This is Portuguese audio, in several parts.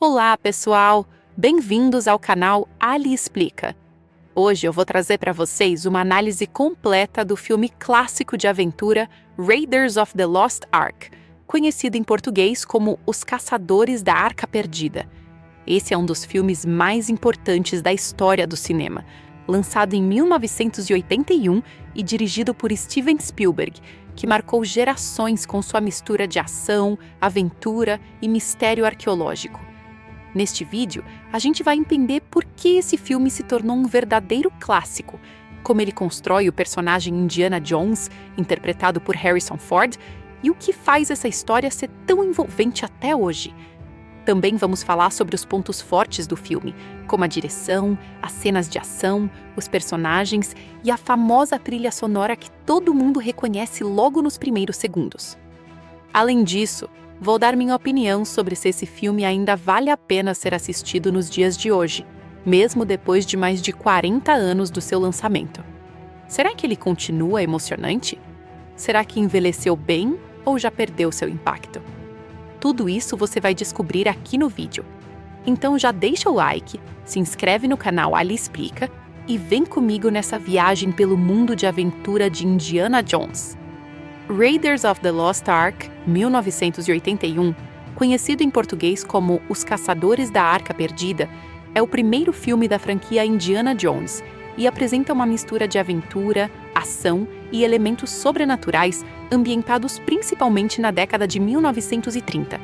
Olá, pessoal! Bem-vindos ao canal Ali Explica. Hoje eu vou trazer para vocês uma análise completa do filme clássico de aventura Raiders of the Lost Ark, conhecido em português como Os Caçadores da Arca Perdida. Esse é um dos filmes mais importantes da história do cinema, lançado em 1981 e dirigido por Steven Spielberg, que marcou gerações com sua mistura de ação, aventura e mistério arqueológico. Neste vídeo, a gente vai entender por que esse filme se tornou um verdadeiro clássico, como ele constrói o personagem Indiana Jones, interpretado por Harrison Ford, e o que faz essa história ser tão envolvente até hoje. Também vamos falar sobre os pontos fortes do filme, como a direção, as cenas de ação, os personagens e a famosa trilha sonora que todo mundo reconhece logo nos primeiros segundos. Além disso, vou dar minha opinião sobre se esse filme ainda vale a pena ser assistido nos dias de hoje, mesmo depois de mais de 40 anos do seu lançamento. Será que ele continua emocionante? Será que envelheceu bem ou já perdeu seu impacto? Tudo isso você vai descobrir aqui no vídeo. Então já deixa o like, se inscreve no canal Ali Explica e vem comigo nessa viagem pelo mundo de aventura de Indiana Jones. Raiders of the Lost Ark, 1981, conhecido em português como Os Caçadores da Arca Perdida, é o primeiro filme da franquia Indiana Jones e apresenta uma mistura de aventura, ação e elementos sobrenaturais ambientados principalmente na década de 1930.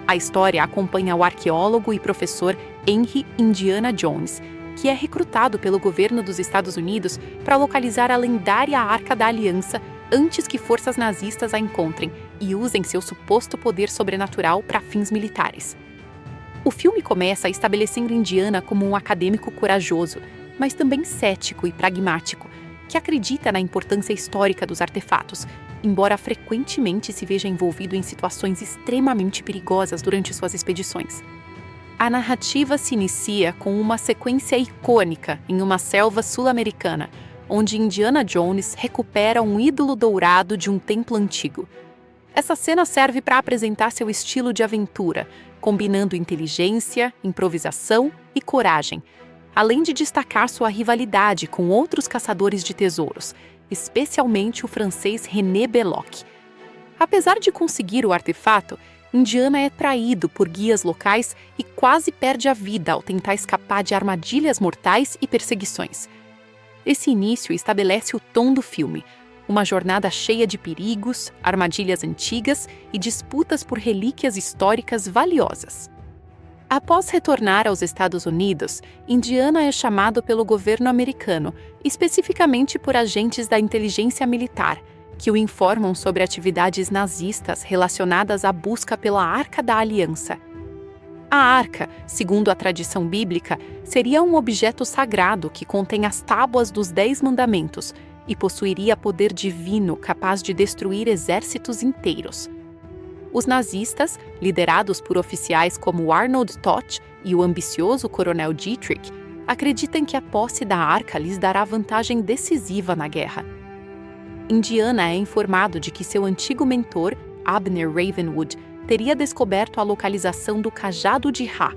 A história acompanha o arqueólogo e professor Henry Indiana Jones, que é recrutado pelo governo dos Estados Unidos para localizar a lendária Arca da Aliança antes que forças nazistas a encontrem e usem seu suposto poder sobrenatural para fins militares. O filme começa estabelecendo Indiana como um acadêmico corajoso, mas também cético e pragmático, que acredita na importância histórica dos artefatos, embora frequentemente se veja envolvido em situações extremamente perigosas durante suas expedições. A narrativa se inicia com uma sequência icônica em uma selva sul-americana, onde Indiana Jones recupera um ídolo dourado de um templo antigo. Essa cena serve para apresentar seu estilo de aventura, combinando inteligência, improvisação e coragem, além de destacar sua rivalidade com outros caçadores de tesouros, especialmente o francês René Belloc. Apesar de conseguir o artefato, Indiana é traído por guias locais e quase perde a vida ao tentar escapar de armadilhas mortais e perseguições. Esse início estabelece o tom do filme, uma jornada cheia de perigos, armadilhas antigas e disputas por relíquias históricas valiosas. Após retornar aos Estados Unidos, Indiana é chamado pelo governo americano, especificamente por agentes da inteligência militar, que o informam sobre atividades nazistas relacionadas à busca pela Arca da Aliança. A arca, segundo a tradição bíblica, seria um objeto sagrado que contém as tábuas dos 10 mandamentos e possuiria poder divino capaz de destruir exércitos inteiros. Os nazistas, liderados por oficiais como Arnold Todt e o ambicioso coronel Dietrich, acreditam que a posse da arca lhes dará vantagem decisiva na guerra. Indiana é informado de que seu antigo mentor, Abner Ravenwood, teria descoberto a localização do Cajado de Ra,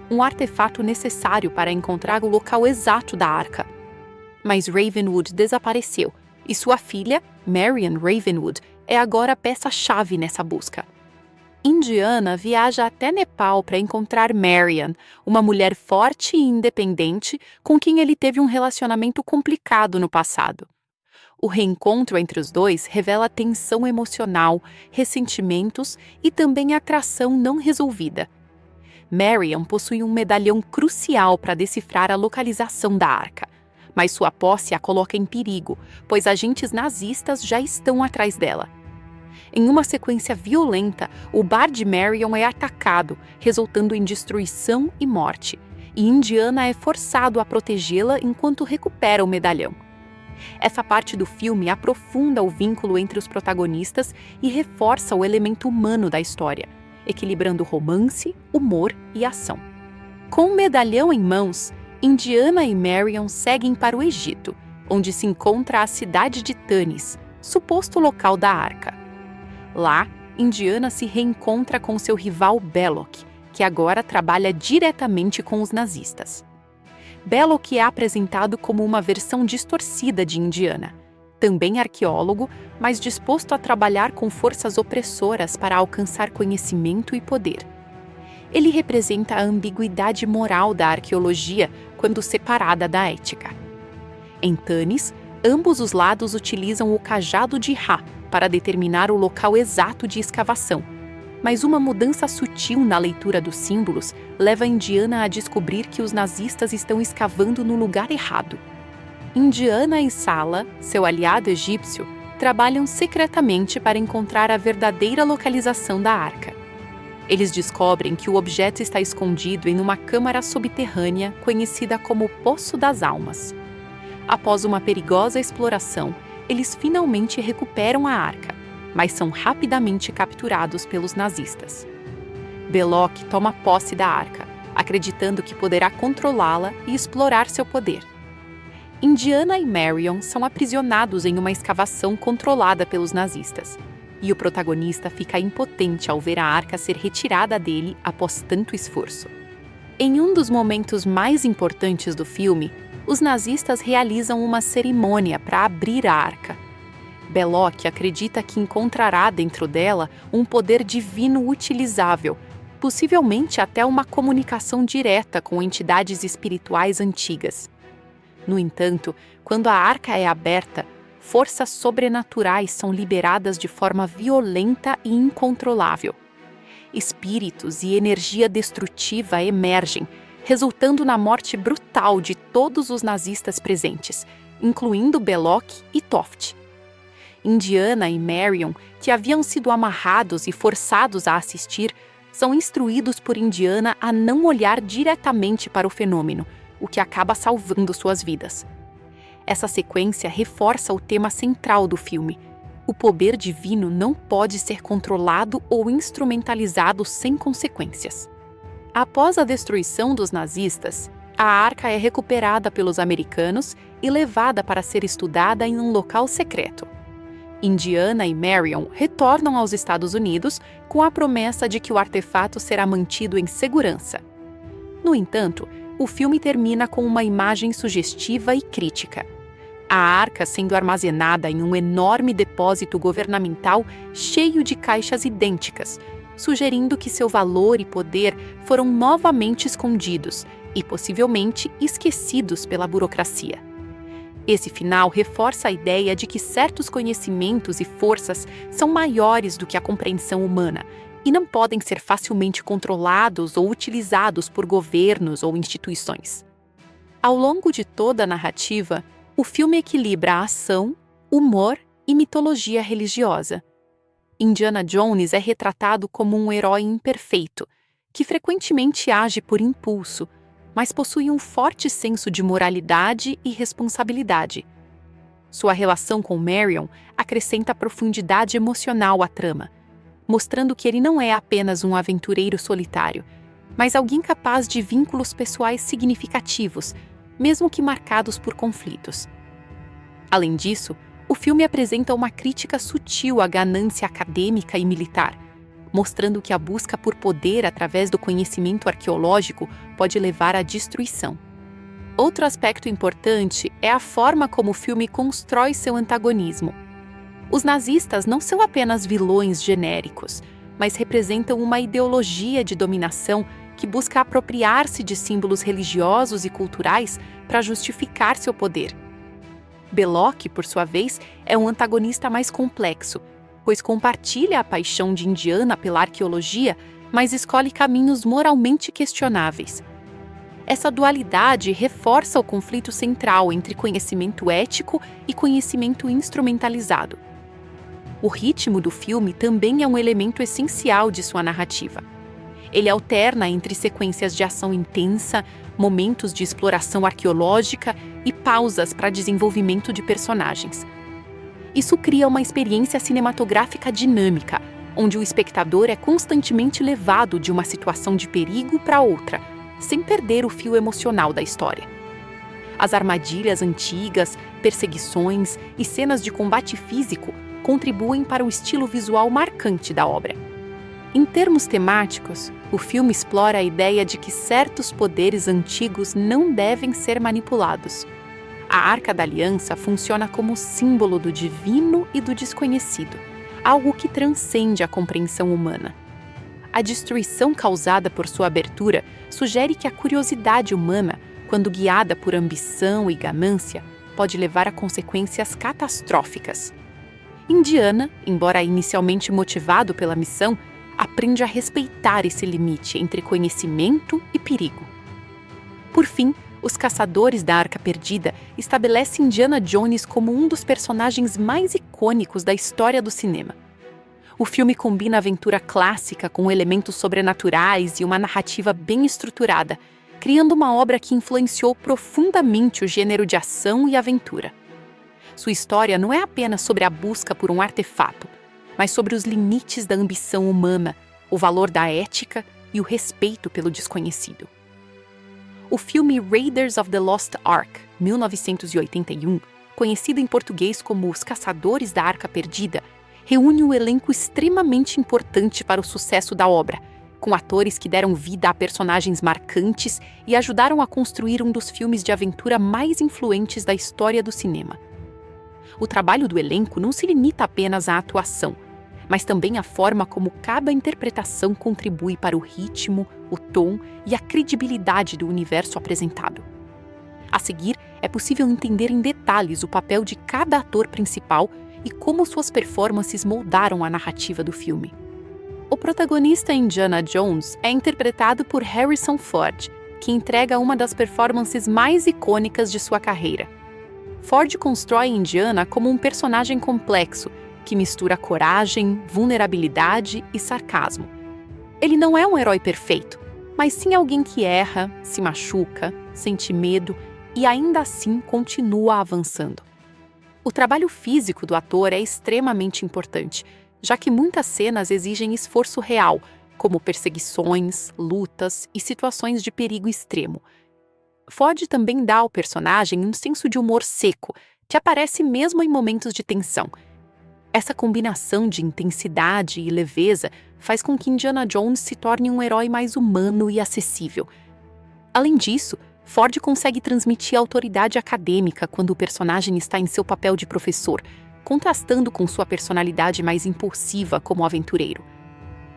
um artefato necessário para encontrar o local exato da arca. Mas Ravenwood desapareceu, e sua filha, Marion Ravenwood, é agora a peça-chave nessa busca. Indiana viaja até Nepal para encontrar Marion, uma mulher forte e independente com quem ele teve um relacionamento complicado no passado. O reencontro entre os dois revela tensão emocional, ressentimentos e também atração não resolvida. Marion possui um medalhão crucial para decifrar a localização da arca, mas sua posse a coloca em perigo, pois agentes nazistas já estão atrás dela. Em uma sequência violenta, o bar de Marion é atacado, resultando em destruição e morte, e Indiana é forçado a protegê-la enquanto recupera o medalhão. Essa parte do filme aprofunda o vínculo entre os protagonistas e reforça o elemento humano da história, equilibrando romance, humor e ação. Com o medalhão em mãos, Indiana e Marion seguem para o Egito, onde se encontra a cidade de Tanis, suposto local da arca. Lá, Indiana se reencontra com seu rival Belloc, que agora trabalha diretamente com os nazistas. Belloc é apresentado como uma versão distorcida de Indiana, também arqueólogo, mas disposto a trabalhar com forças opressoras para alcançar conhecimento e poder. Ele representa a ambiguidade moral da arqueologia quando separada da ética. Em Tanis, ambos os lados utilizam o cajado de Ra para determinar o local exato de escavação, mas uma mudança sutil na leitura dos símbolos leva Indiana a descobrir que os nazistas estão escavando no lugar errado. Indiana e Sala, seu aliado egípcio, trabalham secretamente para encontrar a verdadeira localização da arca. Eles descobrem que o objeto está escondido em uma câmara subterrânea conhecida como Poço das Almas. Após uma perigosa exploração, eles finalmente recuperam a arca, mas são rapidamente capturados pelos nazistas. Belloc toma posse da arca, acreditando que poderá controlá-la e explorar seu poder. Indiana e Marion são aprisionados em uma escavação controlada pelos nazistas, e o protagonista fica impotente ao ver a arca ser retirada dele após tanto esforço. Em um dos momentos mais importantes do filme, os nazistas realizam uma cerimônia para abrir a arca. Belloc acredita que encontrará dentro dela um poder divino utilizável, possivelmente até uma comunicação direta com entidades espirituais antigas. No entanto, quando a arca é aberta, forças sobrenaturais são liberadas de forma violenta e incontrolável. Espíritos e energia destrutiva emergem, resultando na morte brutal de todos os nazistas presentes, incluindo Belloc e Toft. Indiana e Marion, que haviam sido amarrados e forçados a assistir, são instruídos por Indiana a não olhar diretamente para o fenômeno, o que acaba salvando suas vidas. Essa sequência reforça o tema central do filme. O poder divino não pode ser controlado ou instrumentalizado sem consequências. Após a destruição dos nazistas, a arca é recuperada pelos americanos e levada para ser estudada em um local secreto. Indiana e Marion retornam aos Estados Unidos com a promessa de que o artefato será mantido em segurança. No entanto, o filme termina com uma imagem sugestiva e crítica. A arca sendo armazenada em um enorme depósito governamental cheio de caixas idênticas, sugerindo que seu valor e poder foram novamente escondidos e possivelmente esquecidos pela burocracia. Esse final reforça a ideia de que certos conhecimentos e forças são maiores do que a compreensão humana e não podem ser facilmente controlados ou utilizados por governos ou instituições. Ao longo de toda a narrativa, o filme equilibra a ação, humor e mitologia religiosa. Indiana Jones é retratado como um herói imperfeito, que frequentemente age por impulso, mas possui um forte senso de moralidade e responsabilidade. Sua relação com Marion acrescenta profundidade emocional à trama, mostrando que ele não é apenas um aventureiro solitário, mas alguém capaz de vínculos pessoais significativos, mesmo que marcados por conflitos. Além disso, o filme apresenta uma crítica sutil à ganância acadêmica e militar, mostrando que a busca por poder através do conhecimento arqueológico pode levar à destruição. Outro aspecto importante é a forma como o filme constrói seu antagonismo. Os nazistas não são apenas vilões genéricos, mas representam uma ideologia de dominação que busca apropriar-se de símbolos religiosos e culturais para justificar seu poder. Belloc, por sua vez, é um antagonista mais complexo, pois compartilha a paixão de Indiana pela arqueologia, mas escolhe caminhos moralmente questionáveis. Essa dualidade reforça o conflito central entre conhecimento ético e conhecimento instrumentalizado. O ritmo do filme também é um elemento essencial de sua narrativa. Ele alterna entre sequências de ação intensa, momentos de exploração arqueológica e pausas para desenvolvimento de personagens. Isso cria uma experiência cinematográfica dinâmica, onde o espectador é constantemente levado de uma situação de perigo para outra, sem perder o fio emocional da história. As armadilhas antigas, perseguições e cenas de combate físico contribuem para o estilo visual marcante da obra. Em termos temáticos, o filme explora a ideia de que certos poderes antigos não devem ser manipulados. A Arca da Aliança funciona como símbolo do divino e do desconhecido, algo que transcende a compreensão humana. A destruição causada por sua abertura sugere que a curiosidade humana, quando guiada por ambição e ganância, pode levar a consequências catastróficas. Indiana, embora inicialmente motivado pela missão, aprende a respeitar esse limite entre conhecimento e perigo. Por fim, os caçadores da Arca Perdida estabelecem Indiana Jones como um dos personagens mais icônicos da história do cinema. O filme combina aventura clássica com elementos sobrenaturais e uma narrativa bem estruturada, criando uma obra que influenciou profundamente o gênero de ação e aventura. Sua história não é apenas sobre a busca por um artefato, mas sobre os limites da ambição humana, o valor da ética e o respeito pelo desconhecido. O filme Raiders of the Lost Ark, 1981, conhecido em português como Os Caçadores da Arca Perdida, reúne um elenco extremamente importante para o sucesso da obra, com atores que deram vida a personagens marcantes e ajudaram a construir um dos filmes de aventura mais influentes da história do cinema. O trabalho do elenco não se limita apenas à atuação, mas também à forma como cada interpretação contribui para o ritmo, o tom e a credibilidade do universo apresentado. A seguir, é possível entender em detalhes o papel de cada ator principal e como suas performances moldaram a narrativa do filme. O protagonista Indiana Jones é interpretado por Harrison Ford, que entrega uma das performances mais icônicas de sua carreira. Ford constrói Indiana como um personagem complexo, que mistura coragem, vulnerabilidade e sarcasmo. Ele não é um herói perfeito, mas sim alguém que erra, se machuca, sente medo e ainda assim continua avançando. O trabalho físico do ator é extremamente importante, já que muitas cenas exigem esforço real, como perseguições, lutas e situações de perigo extremo. Ford também dá ao personagem um senso de humor seco, que aparece mesmo em momentos de tensão. Essa combinação de intensidade e leveza faz com que Indiana Jones se torne um herói mais humano e acessível. Além disso, Ford consegue transmitir autoridade acadêmica quando o personagem está em seu papel de professor, contrastando com sua personalidade mais impulsiva como aventureiro.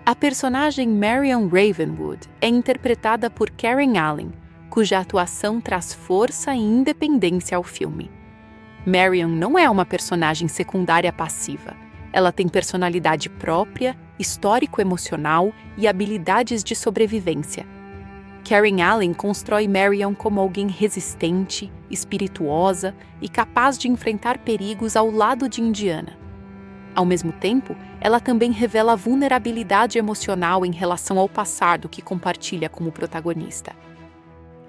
A personagem Marion Ravenwood é interpretada por Karen Allen, cuja atuação traz força e independência ao filme. Marion não é uma personagem secundária passiva. Ela tem personalidade própria, histórico-emocional e habilidades de sobrevivência. Karen Allen constrói Marion como alguém resistente, espirituosa e capaz de enfrentar perigos ao lado de Indiana. Ao mesmo tempo, ela também revela vulnerabilidade emocional em relação ao passado que compartilha com o protagonista.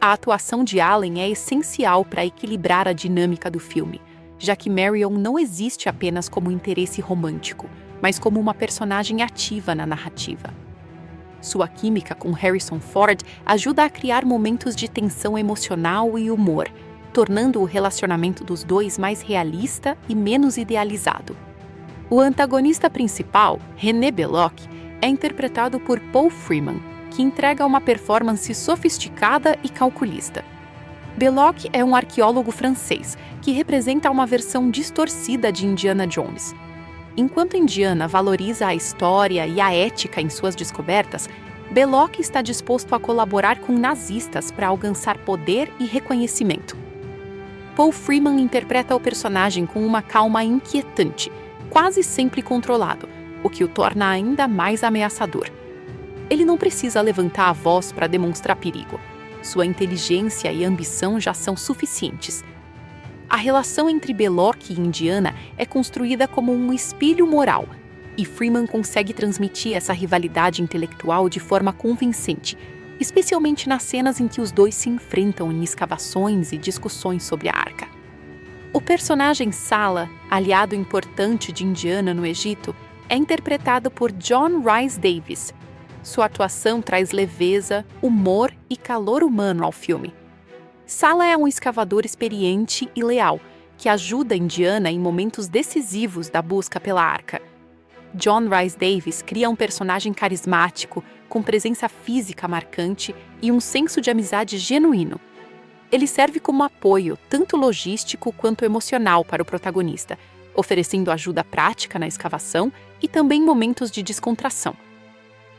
A atuação de Allen é essencial para equilibrar a dinâmica do filme, já que Marion não existe apenas como interesse romântico, mas como uma personagem ativa na narrativa. Sua química com Harrison Ford ajuda a criar momentos de tensão emocional e humor, tornando o relacionamento dos dois mais realista e menos idealizado. O antagonista principal, René Belloq, é interpretado por Paul Freeman, que entrega uma performance sofisticada e calculista. Belloq é um arqueólogo francês que representa uma versão distorcida de Indiana Jones. Enquanto Indiana valoriza a história e a ética em suas descobertas, Belloq está disposto a colaborar com nazistas para alcançar poder e reconhecimento. Paul Freeman interpreta o personagem com uma calma inquietante, quase sempre controlado, o que o torna ainda mais ameaçador. Ele não precisa levantar a voz para demonstrar perigo. Sua inteligência e ambição já são suficientes. A relação entre Belloq e Indiana é construída como um espelho moral, e Freeman consegue transmitir essa rivalidade intelectual de forma convincente, especialmente nas cenas em que os dois se enfrentam em escavações e discussões sobre a arca. O personagem Sallah, aliado importante de Indiana no Egito, é interpretado por John Rhys Davies. Sua atuação traz leveza, humor e calor humano ao filme. Sallah é um escavador experiente e leal, que ajuda Indiana em momentos decisivos da busca pela arca. John Rhys Davies cria um personagem carismático, com presença física marcante e um senso de amizade genuíno. Ele serve como apoio, tanto logístico quanto emocional para o protagonista, oferecendo ajuda prática na escavação e também momentos de descontração.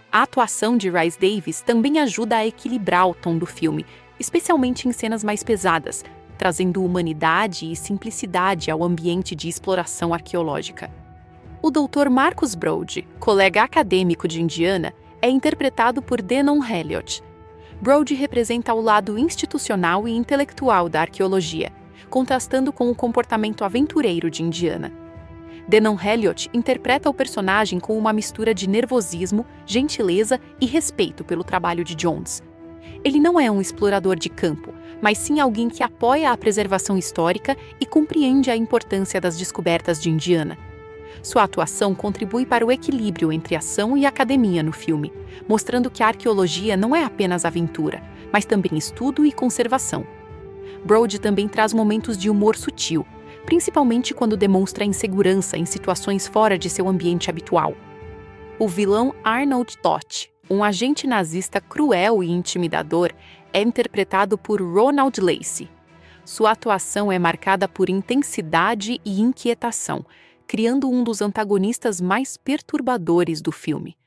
A atuação de Rhys Davies também ajuda a equilibrar o tom do filme, especialmente em cenas mais pesadas, trazendo humanidade e simplicidade ao ambiente de exploração arqueológica. O Dr. Marcus Brody, colega acadêmico de Indiana, é interpretado por Denon Elliott. Brody representa o lado institucional e intelectual da arqueologia, contrastando com o comportamento aventureiro de Indiana. Denon Elliott interpreta o personagem com uma mistura de nervosismo, gentileza e respeito pelo trabalho de Jones. Ele não é um explorador de campo, mas sim alguém que apoia a preservação histórica e compreende a importância das descobertas de Indiana. Sua atuação contribui para o equilíbrio entre ação e academia no filme, mostrando que a arqueologia não é apenas aventura, mas também estudo e conservação. Brody também traz momentos de humor sutil, principalmente quando demonstra insegurança em situações fora de seu ambiente habitual. O vilão Arnold Toth, um agente nazista cruel e intimidador, é interpretado por Ronald Lacey. Sua atuação é marcada por intensidade e inquietação, criando um dos antagonistas mais perturbadores do filme.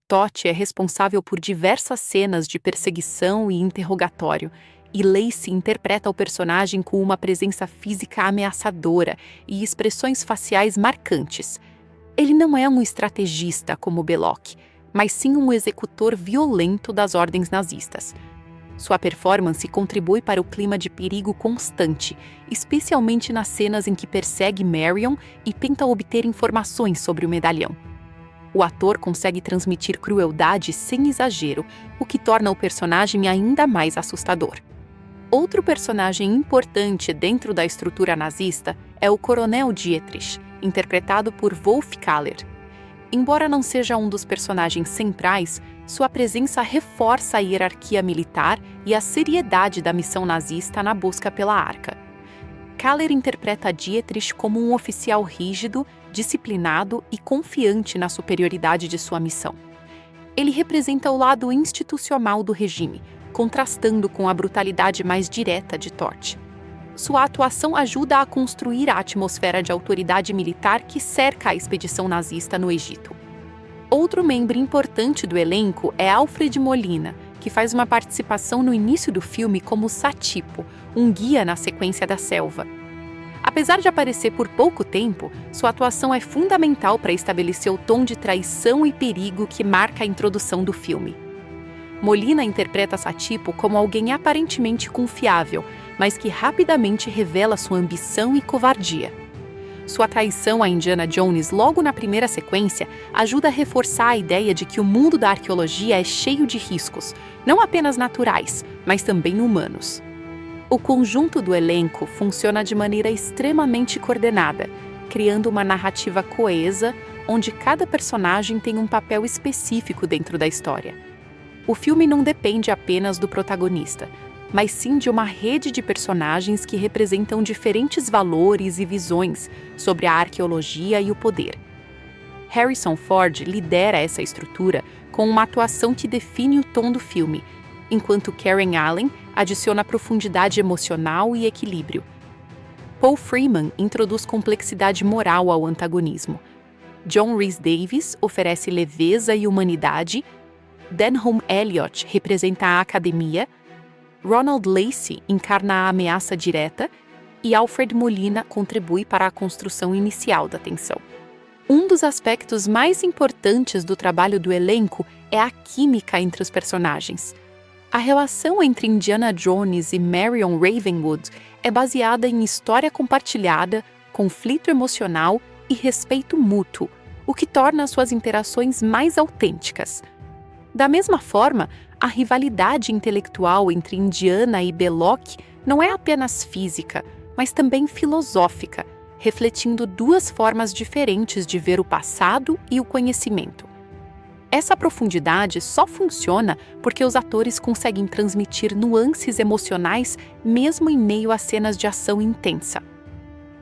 Toth é responsável por diversas cenas de perseguição e interrogatório, e Lacey interpreta o personagem com uma presença física ameaçadora e expressões faciais marcantes. Ele não é um estrategista como Belloc, mas sim um executor violento das ordens nazistas. Sua performance contribui para o clima de perigo constante, especialmente nas cenas em que persegue Marion e tenta obter informações sobre o medalhão. O ator consegue transmitir crueldade sem exagero, o que torna o personagem ainda mais assustador. Outro personagem importante dentro da estrutura nazista é o Coronel Dietrich, interpretado por Wolf Kahler. Embora não seja um dos personagens centrais, sua presença reforça a hierarquia militar e a seriedade da missão nazista na busca pela Arca. Kahler interpreta Dietrich como um oficial rígido, disciplinado e confiante na superioridade de sua missão. Ele representa o lado institucional do regime, contrastando com a brutalidade mais direta de Toth. Sua atuação ajuda a construir a atmosfera de autoridade militar que cerca a expedição nazista no Egito. Outro membro importante do elenco é Alfred Molina, que faz uma participação no início do filme como Satipo, um guia na sequência da selva. Apesar de aparecer por pouco tempo, sua atuação é fundamental para estabelecer o tom de traição e perigo que marca a introdução do filme. Molina interpreta Satipo como alguém aparentemente confiável, mas que rapidamente revela sua ambição e covardia. Sua traição a Indiana Jones logo na primeira sequência ajuda a reforçar a ideia de que o mundo da arqueologia é cheio de riscos, não apenas naturais, mas também humanos. O conjunto do elenco funciona de maneira extremamente coordenada, criando uma narrativa coesa, onde cada personagem tem um papel específico dentro da história. O filme não depende apenas do protagonista, mas sim de uma rede de personagens que representam diferentes valores e visões sobre a arqueologia e o poder. Harrison Ford lidera essa estrutura com uma atuação que define o tom do filme, enquanto Karen Allen adiciona profundidade emocional e equilíbrio. Paul Freeman introduz complexidade moral ao antagonismo. John Rhys Davies oferece leveza e humanidade. Denholm Elliott representa a academia. Ronald Lacey encarna a ameaça direta e Alfred Molina contribui para a construção inicial da tensão. Um dos aspectos mais importantes do trabalho do elenco é a química entre os personagens. A relação entre Indiana Jones e Marion Ravenwood é baseada em história compartilhada, conflito emocional e respeito mútuo, o que torna suas interações mais autênticas. Da mesma forma, a rivalidade intelectual entre Indiana e Belloc não é apenas física, mas também filosófica, refletindo duas formas diferentes de ver o passado e o conhecimento. Essa profundidade só funciona porque os atores conseguem transmitir nuances emocionais mesmo em meio a cenas de ação intensa.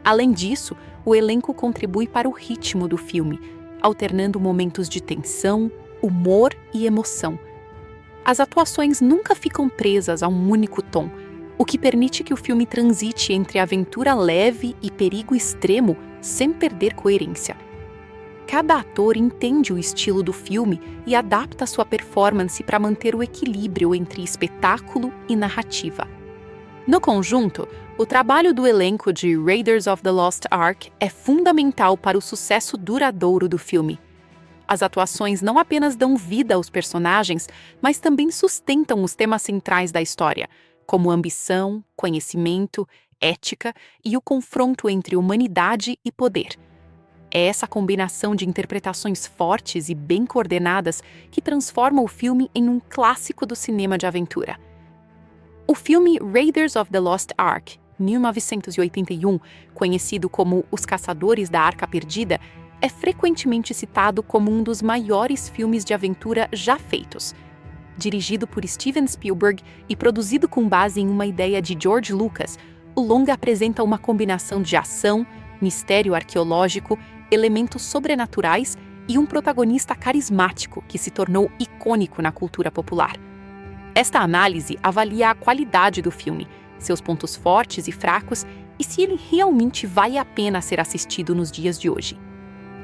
Além disso, o elenco contribui para o ritmo do filme, alternando momentos de tensão, humor e emoção. As atuações nunca ficam presas a um único tom, o que permite que o filme transite entre aventura leve e perigo extremo sem perder coerência. Cada ator entende o estilo do filme e adapta sua performance para manter o equilíbrio entre espetáculo e narrativa. No conjunto, o trabalho do elenco de Raiders of the Lost Ark é fundamental para o sucesso duradouro do filme. As atuações não apenas dão vida aos personagens, mas também sustentam os temas centrais da história, como ambição, conhecimento, ética e o confronto entre humanidade e poder. É essa combinação de interpretações fortes e bem coordenadas que transforma o filme em um clássico do cinema de aventura. O filme Raiders of the Lost Ark, 1981, conhecido como Os Caçadores da Arca Perdida, é frequentemente citado como um dos maiores filmes de aventura já feitos. Dirigido por Steven Spielberg e produzido com base em uma ideia de George Lucas, o longa apresenta uma combinação de ação, mistério arqueológico, elementos sobrenaturais e um protagonista carismático que se tornou icônico na cultura popular. Esta análise avalia a qualidade do filme, seus pontos fortes e fracos e se ele realmente vale a pena ser assistido nos dias de hoje.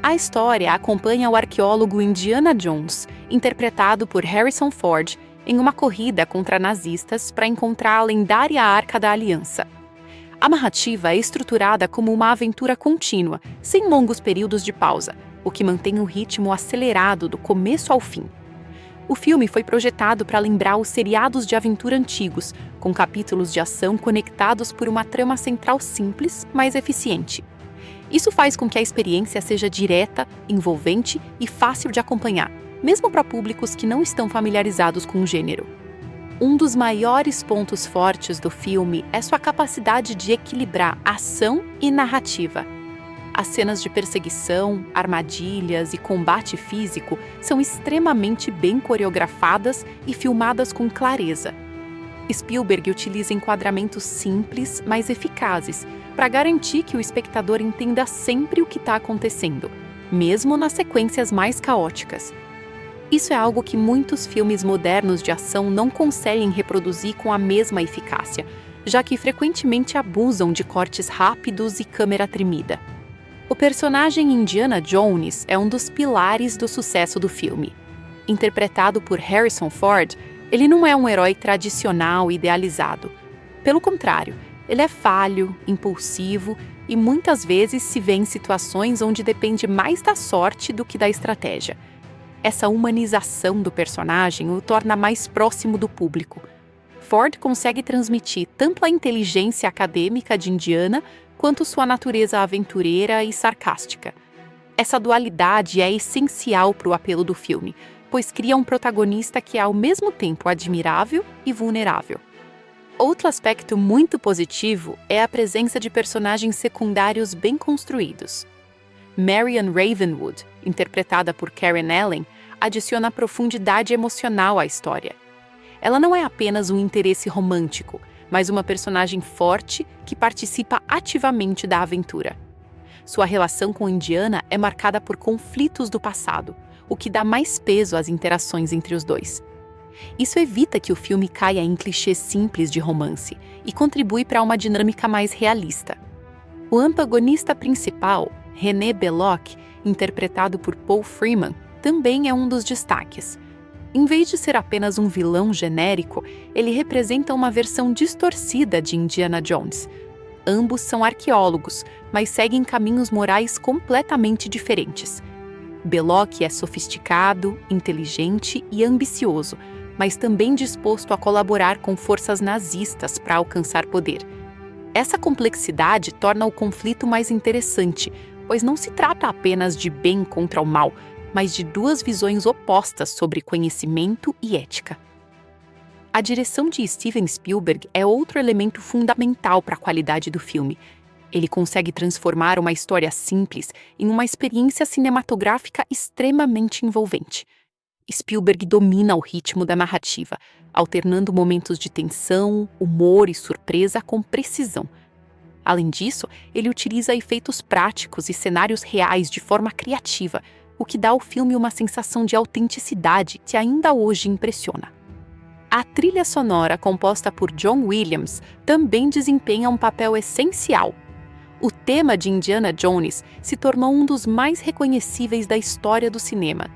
A história acompanha o arqueólogo Indiana Jones, interpretado por Harrison Ford, em uma corrida contra nazistas para encontrar a lendária Arca da Aliança. A narrativa é estruturada como uma aventura contínua, sem longos períodos de pausa, o que mantém o ritmo acelerado do começo ao fim. O filme foi projetado para lembrar os seriados de aventura antigos, com capítulos de ação conectados por uma trama central simples, mas eficiente. Isso faz com que a experiência seja direta, envolvente e fácil de acompanhar, mesmo para públicos que não estão familiarizados com o gênero. Um dos maiores pontos fortes do filme é sua capacidade de equilibrar ação e narrativa. As cenas de perseguição, armadilhas e combate físico são extremamente bem coreografadas e filmadas com clareza. Spielberg utiliza enquadramentos simples, mas eficazes, para garantir que o espectador entenda sempre o que está acontecendo, mesmo nas sequências mais caóticas. Isso é algo que muitos filmes modernos de ação não conseguem reproduzir com a mesma eficácia, já que frequentemente abusam de cortes rápidos e câmera tremida. O personagem Indiana Jones é um dos pilares do sucesso do filme. Interpretado por Harrison Ford, ele não é um herói tradicional idealizado. Pelo contrário, ele é falho, impulsivo e muitas vezes se vê em situações onde depende mais da sorte do que da estratégia. Essa humanização do personagem o torna mais próximo do público. Ford consegue transmitir tanto a inteligência acadêmica de Indiana quanto sua natureza aventureira e sarcástica. Essa dualidade é essencial para o apelo do filme, pois cria um protagonista que é ao mesmo tempo admirável e vulnerável. Outro aspecto muito positivo é a presença de personagens secundários bem construídos. Marion Ravenwood, interpretada por Karen Allen, adiciona profundidade emocional à história. Ela não é apenas um interesse romântico, mas uma personagem forte que participa ativamente da aventura. Sua relação com Indiana é marcada por conflitos do passado, o que dá mais peso às interações entre os dois. Isso evita que o filme caia em clichês simples de romance e contribui para uma dinâmica mais realista. O antagonista principal, René Belloc, interpretado por Paul Freeman, também é um dos destaques. Em vez de ser apenas um vilão genérico, ele representa uma versão distorcida de Indiana Jones. Ambos são arqueólogos, mas seguem caminhos morais completamente diferentes. Belloc é sofisticado, inteligente e ambicioso, mas também disposto a colaborar com forças nazistas para alcançar poder. Essa complexidade torna o conflito mais interessante, pois não se trata apenas de bem contra o mal, mas de duas visões opostas sobre conhecimento e ética. A direção de Steven Spielberg é outro elemento fundamental para a qualidade do filme. Ele consegue transformar uma história simples em uma experiência cinematográfica extremamente envolvente. Spielberg domina o ritmo da narrativa, alternando momentos de tensão, humor e surpresa com precisão. Além disso, ele utiliza efeitos práticos e cenários reais de forma criativa, o que dá ao filme uma sensação de autenticidade que ainda hoje impressiona. A trilha sonora composta por John Williams também desempenha um papel essencial. O tema de Indiana Jones se tornou um dos mais reconhecíveis da história do cinema.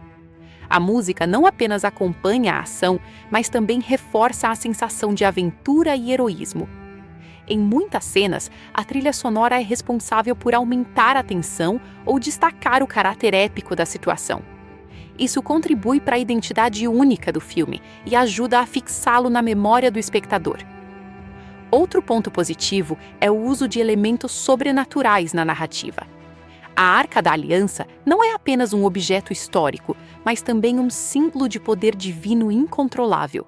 A música não apenas acompanha a ação, mas também reforça a sensação de aventura e heroísmo. Em muitas cenas, a trilha sonora é responsável por aumentar a tensão ou destacar o caráter épico da situação. Isso contribui para a identidade única do filme e ajuda a fixá-lo na memória do espectador. Outro ponto positivo é o uso de elementos sobrenaturais na narrativa. A Arca da Aliança não é apenas um objeto histórico, mas também um símbolo de poder divino incontrolável.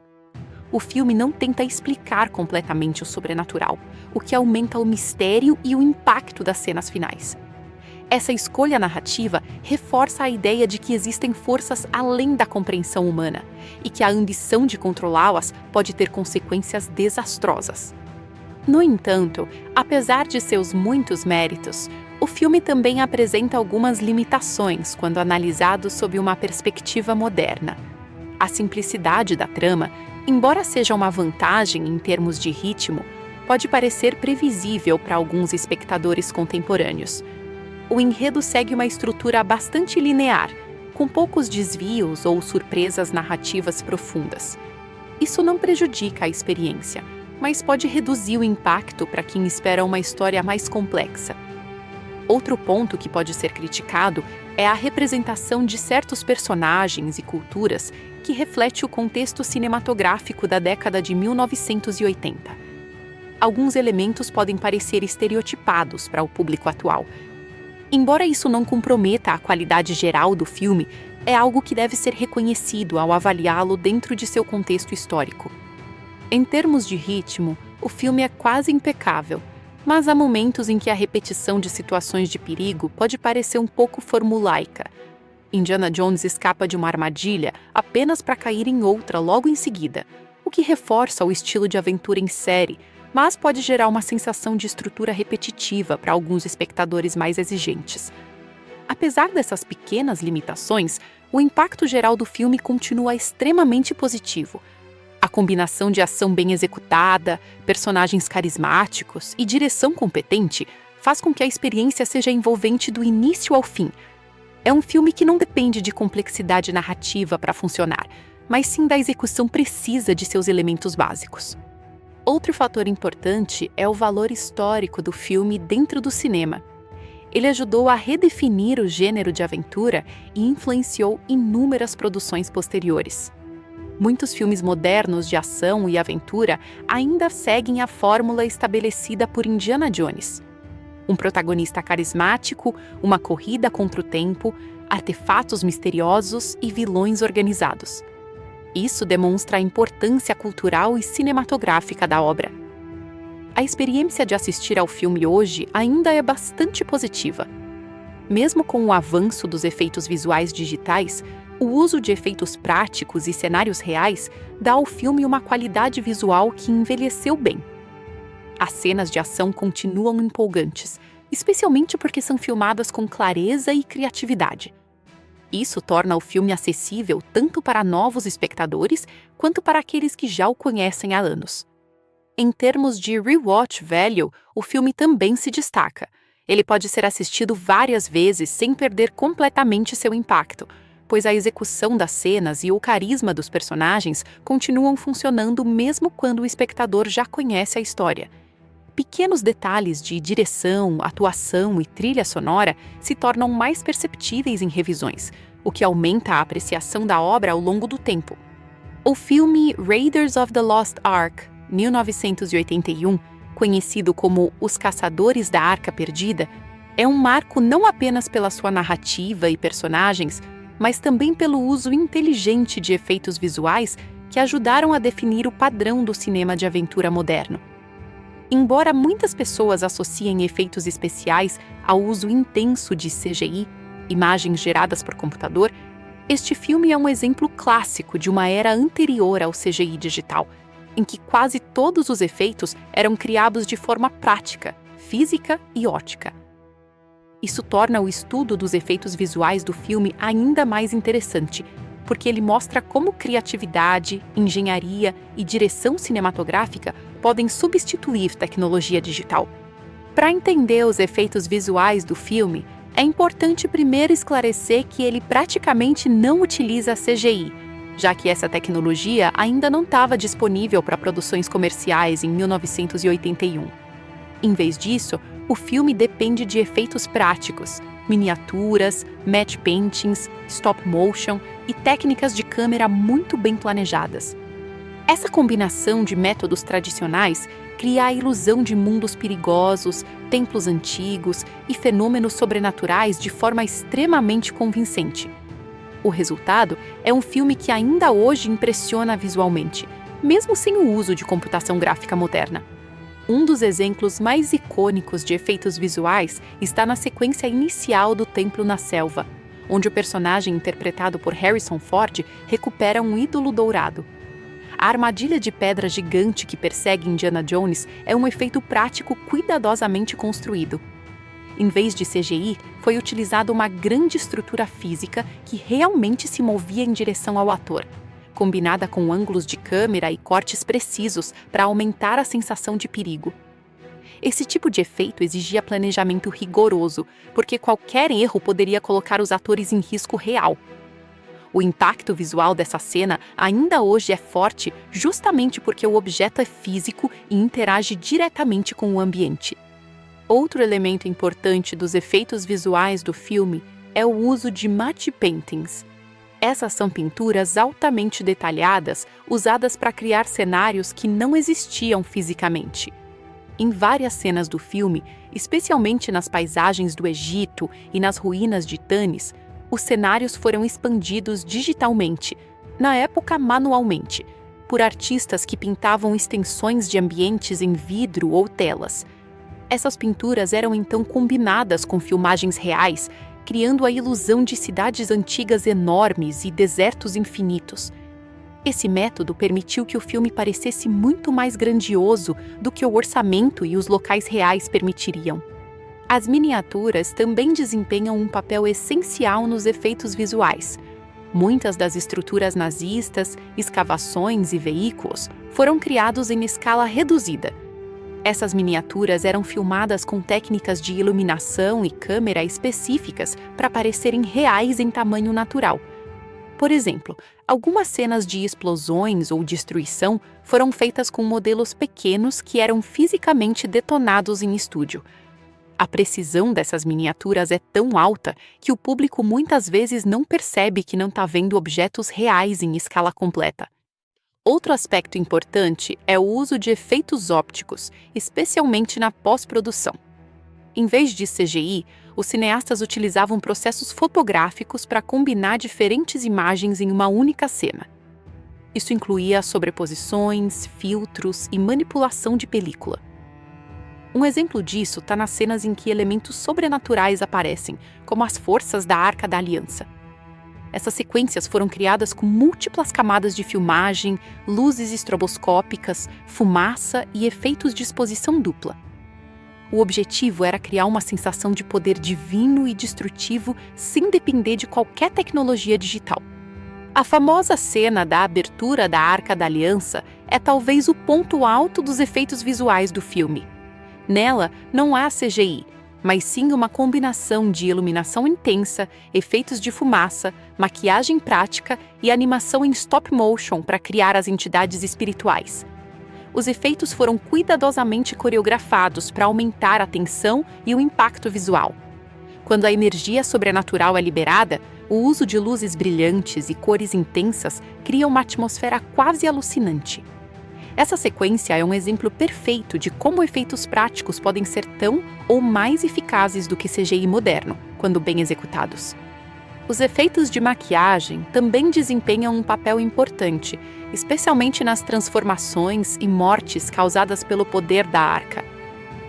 O filme não tenta explicar completamente o sobrenatural, o que aumenta o mistério e o impacto das cenas finais. Essa escolha narrativa reforça a ideia de que existem forças além da compreensão humana e que a ambição de controlá-las pode ter consequências desastrosas. No entanto, apesar de seus muitos méritos, o filme também apresenta algumas limitações quando analisado sob uma perspectiva moderna. A simplicidade da trama, embora seja uma vantagem em termos de ritmo, pode parecer previsível para alguns espectadores contemporâneos. O enredo segue uma estrutura bastante linear, com poucos desvios ou surpresas narrativas profundas. Isso não prejudica a experiência, mas pode reduzir o impacto para quem espera uma história mais complexa. Outro ponto que pode ser criticado é a representação de certos personagens e culturas que reflete o contexto cinematográfico da década de 1980. Alguns elementos podem parecer estereotipados para o público atual. Embora isso não comprometa a qualidade geral do filme, é algo que deve ser reconhecido ao avaliá-lo dentro de seu contexto histórico. Em termos de ritmo, o filme é quase impecável, mas há momentos em que a repetição de situações de perigo pode parecer um pouco formulaica. Indiana Jones escapa de uma armadilha apenas para cair em outra logo em seguida, o que reforça o estilo de aventura em série, mas pode gerar uma sensação de estrutura repetitiva para alguns espectadores mais exigentes. Apesar dessas pequenas limitações, o impacto geral do filme continua extremamente positivo. A combinação de ação bem executada, personagens carismáticos e direção competente faz com que a experiência seja envolvente do início ao fim. É um filme que não depende de complexidade narrativa para funcionar, mas sim da execução precisa de seus elementos básicos. Outro fator importante é o valor histórico do filme dentro do cinema. Ele ajudou a redefinir o gênero de aventura e influenciou inúmeras produções posteriores. Muitos filmes modernos de ação e aventura ainda seguem a fórmula estabelecida por Indiana Jones. Um protagonista carismático, uma corrida contra o tempo, artefatos misteriosos e vilões organizados. Isso demonstra a importância cultural e cinematográfica da obra. A experiência de assistir ao filme hoje ainda é bastante positiva. Mesmo com o avanço dos efeitos visuais digitais, o uso de efeitos práticos e cenários reais dá ao filme uma qualidade visual que envelheceu bem. As cenas de ação continuam empolgantes, especialmente porque são filmadas com clareza e criatividade. Isso torna o filme acessível tanto para novos espectadores quanto para aqueles que já o conhecem há anos. Em termos de rewatch value, o filme também se destaca. Ele pode ser assistido várias vezes sem perder completamente seu impacto, pois a execução das cenas e o carisma dos personagens continuam funcionando mesmo quando o espectador já conhece a história. Pequenos detalhes de direção, atuação e trilha sonora se tornam mais perceptíveis em revisões, o que aumenta a apreciação da obra ao longo do tempo. O filme Raiders of the Lost Ark, 1981, conhecido como Os Caçadores da Arca Perdida, é um marco não apenas pela sua narrativa e personagens, mas também pelo uso inteligente de efeitos visuais que ajudaram a definir o padrão do cinema de aventura moderno. Embora muitas pessoas associem efeitos especiais ao uso intenso de CGI, imagens geradas por computador, este filme é um exemplo clássico de uma era anterior ao CGI digital, em que quase todos os efeitos eram criados de forma prática, física e ótica. Isso torna o estudo dos efeitos visuais do filme ainda mais interessante, porque ele mostra como criatividade, engenharia e direção cinematográfica podem substituir tecnologia digital. Para entender os efeitos visuais do filme, é importante primeiro esclarecer que ele praticamente não utiliza CGI, já que essa tecnologia ainda não estava disponível para produções comerciais em 1981. Em vez disso, o filme depende de efeitos práticos, miniaturas, matte paintings, stop motion e técnicas de câmera muito bem planejadas. Essa combinação de métodos tradicionais cria a ilusão de mundos perigosos, templos antigos e fenômenos sobrenaturais de forma extremamente convincente. O resultado é um filme que ainda hoje impressiona visualmente, mesmo sem o uso de computação gráfica moderna. Um dos exemplos mais icônicos de efeitos visuais está na sequência inicial do Templo na Selva, onde o personagem interpretado por Harrison Ford recupera um ídolo dourado. A armadilha de pedra gigante que persegue Indiana Jones é um efeito prático cuidadosamente construído. Em vez de CGI, foi utilizada uma grande estrutura física que realmente se movia em direção ao ator, combinada com ângulos de câmera e cortes precisos para aumentar a sensação de perigo. Esse tipo de efeito exigia planejamento rigoroso, porque qualquer erro poderia colocar os atores em risco real. O impacto visual dessa cena ainda hoje é forte justamente porque o objeto é físico e interage diretamente com o ambiente. Outro elemento importante dos efeitos visuais do filme é o uso de matte paintings. Essas são pinturas altamente detalhadas usadas para criar cenários que não existiam fisicamente. Em várias cenas do filme, especialmente nas paisagens do Egito e nas ruínas de Tanis, os cenários foram expandidos digitalmente, na época manualmente, por artistas que pintavam extensões de ambientes em vidro ou telas. Essas pinturas eram então combinadas com filmagens reais, criando a ilusão de cidades antigas enormes e desertos infinitos. Esse método permitiu que o filme parecesse muito mais grandioso do que o orçamento e os locais reais permitiriam. As miniaturas também desempenham um papel essencial nos efeitos visuais. Muitas das estruturas nazistas, escavações e veículos foram criados em escala reduzida. Essas miniaturas eram filmadas com técnicas de iluminação e câmera específicas para parecerem reais em tamanho natural. Por exemplo, algumas cenas de explosões ou destruição foram feitas com modelos pequenos que eram fisicamente detonados em estúdio. A precisão dessas miniaturas é tão alta que o público muitas vezes não percebe que não está vendo objetos reais em escala completa. Outro aspecto importante é o uso de efeitos ópticos, especialmente na pós-produção. Em vez de CGI, os cineastas utilizavam processos fotográficos para combinar diferentes imagens em uma única cena. Isso incluía sobreposições, filtros e manipulação de película. Um exemplo disso está nas cenas em que elementos sobrenaturais aparecem, como as forças da Arca da Aliança. Essas sequências foram criadas com múltiplas camadas de filmagem, luzes estroboscópicas, fumaça e efeitos de exposição dupla. O objetivo era criar uma sensação de poder divino e destrutivo sem depender de qualquer tecnologia digital. A famosa cena da abertura da Arca da Aliança é talvez o ponto alto dos efeitos visuais do filme. Nela, não há CGI, mas sim uma combinação de iluminação intensa, efeitos de fumaça, maquiagem prática e animação em stop motion para criar as entidades espirituais. Os efeitos foram cuidadosamente coreografados para aumentar a tensão e o impacto visual. Quando a energia sobrenatural é liberada, o uso de luzes brilhantes e cores intensas cria uma atmosfera quase alucinante. Essa sequência é um exemplo perfeito de como efeitos práticos podem ser tão ou mais eficazes do que CGI moderno, quando bem executados. Os efeitos de maquiagem também desempenham um papel importante, especialmente nas transformações e mortes causadas pelo poder da arca.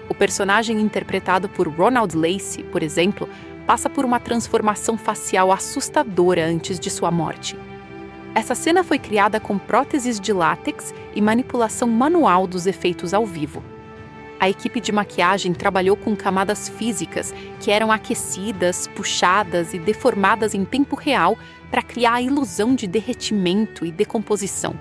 O personagem interpretado por Ronald Lacey, por exemplo, passa por uma transformação facial assustadora antes de sua morte. Essa cena foi criada com próteses de látex e manipulação manual dos efeitos ao vivo. A equipe de maquiagem trabalhou com camadas físicas que eram aquecidas, puxadas e deformadas em tempo real para criar a ilusão de derretimento e decomposição.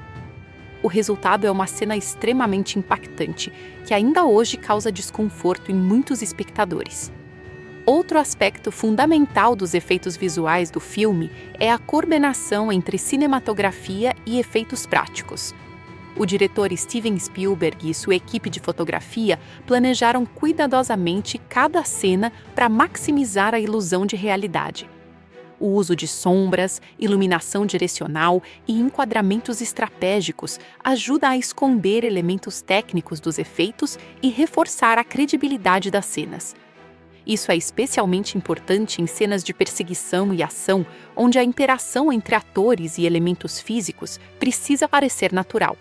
O resultado é uma cena extremamente impactante, que ainda hoje causa desconforto em muitos espectadores. Outro aspecto fundamental dos efeitos visuais do filme é a coordenação entre cinematografia e efeitos práticos. O diretor Steven Spielberg e sua equipe de fotografia planejaram cuidadosamente cada cena para maximizar a ilusão de realidade. O uso de sombras, iluminação direcional e enquadramentos estratégicos ajuda a esconder elementos técnicos dos efeitos e reforçar a credibilidade das cenas. Isso é especialmente importante em cenas de perseguição e ação, onde a interação entre atores e elementos físicos precisa parecer natural.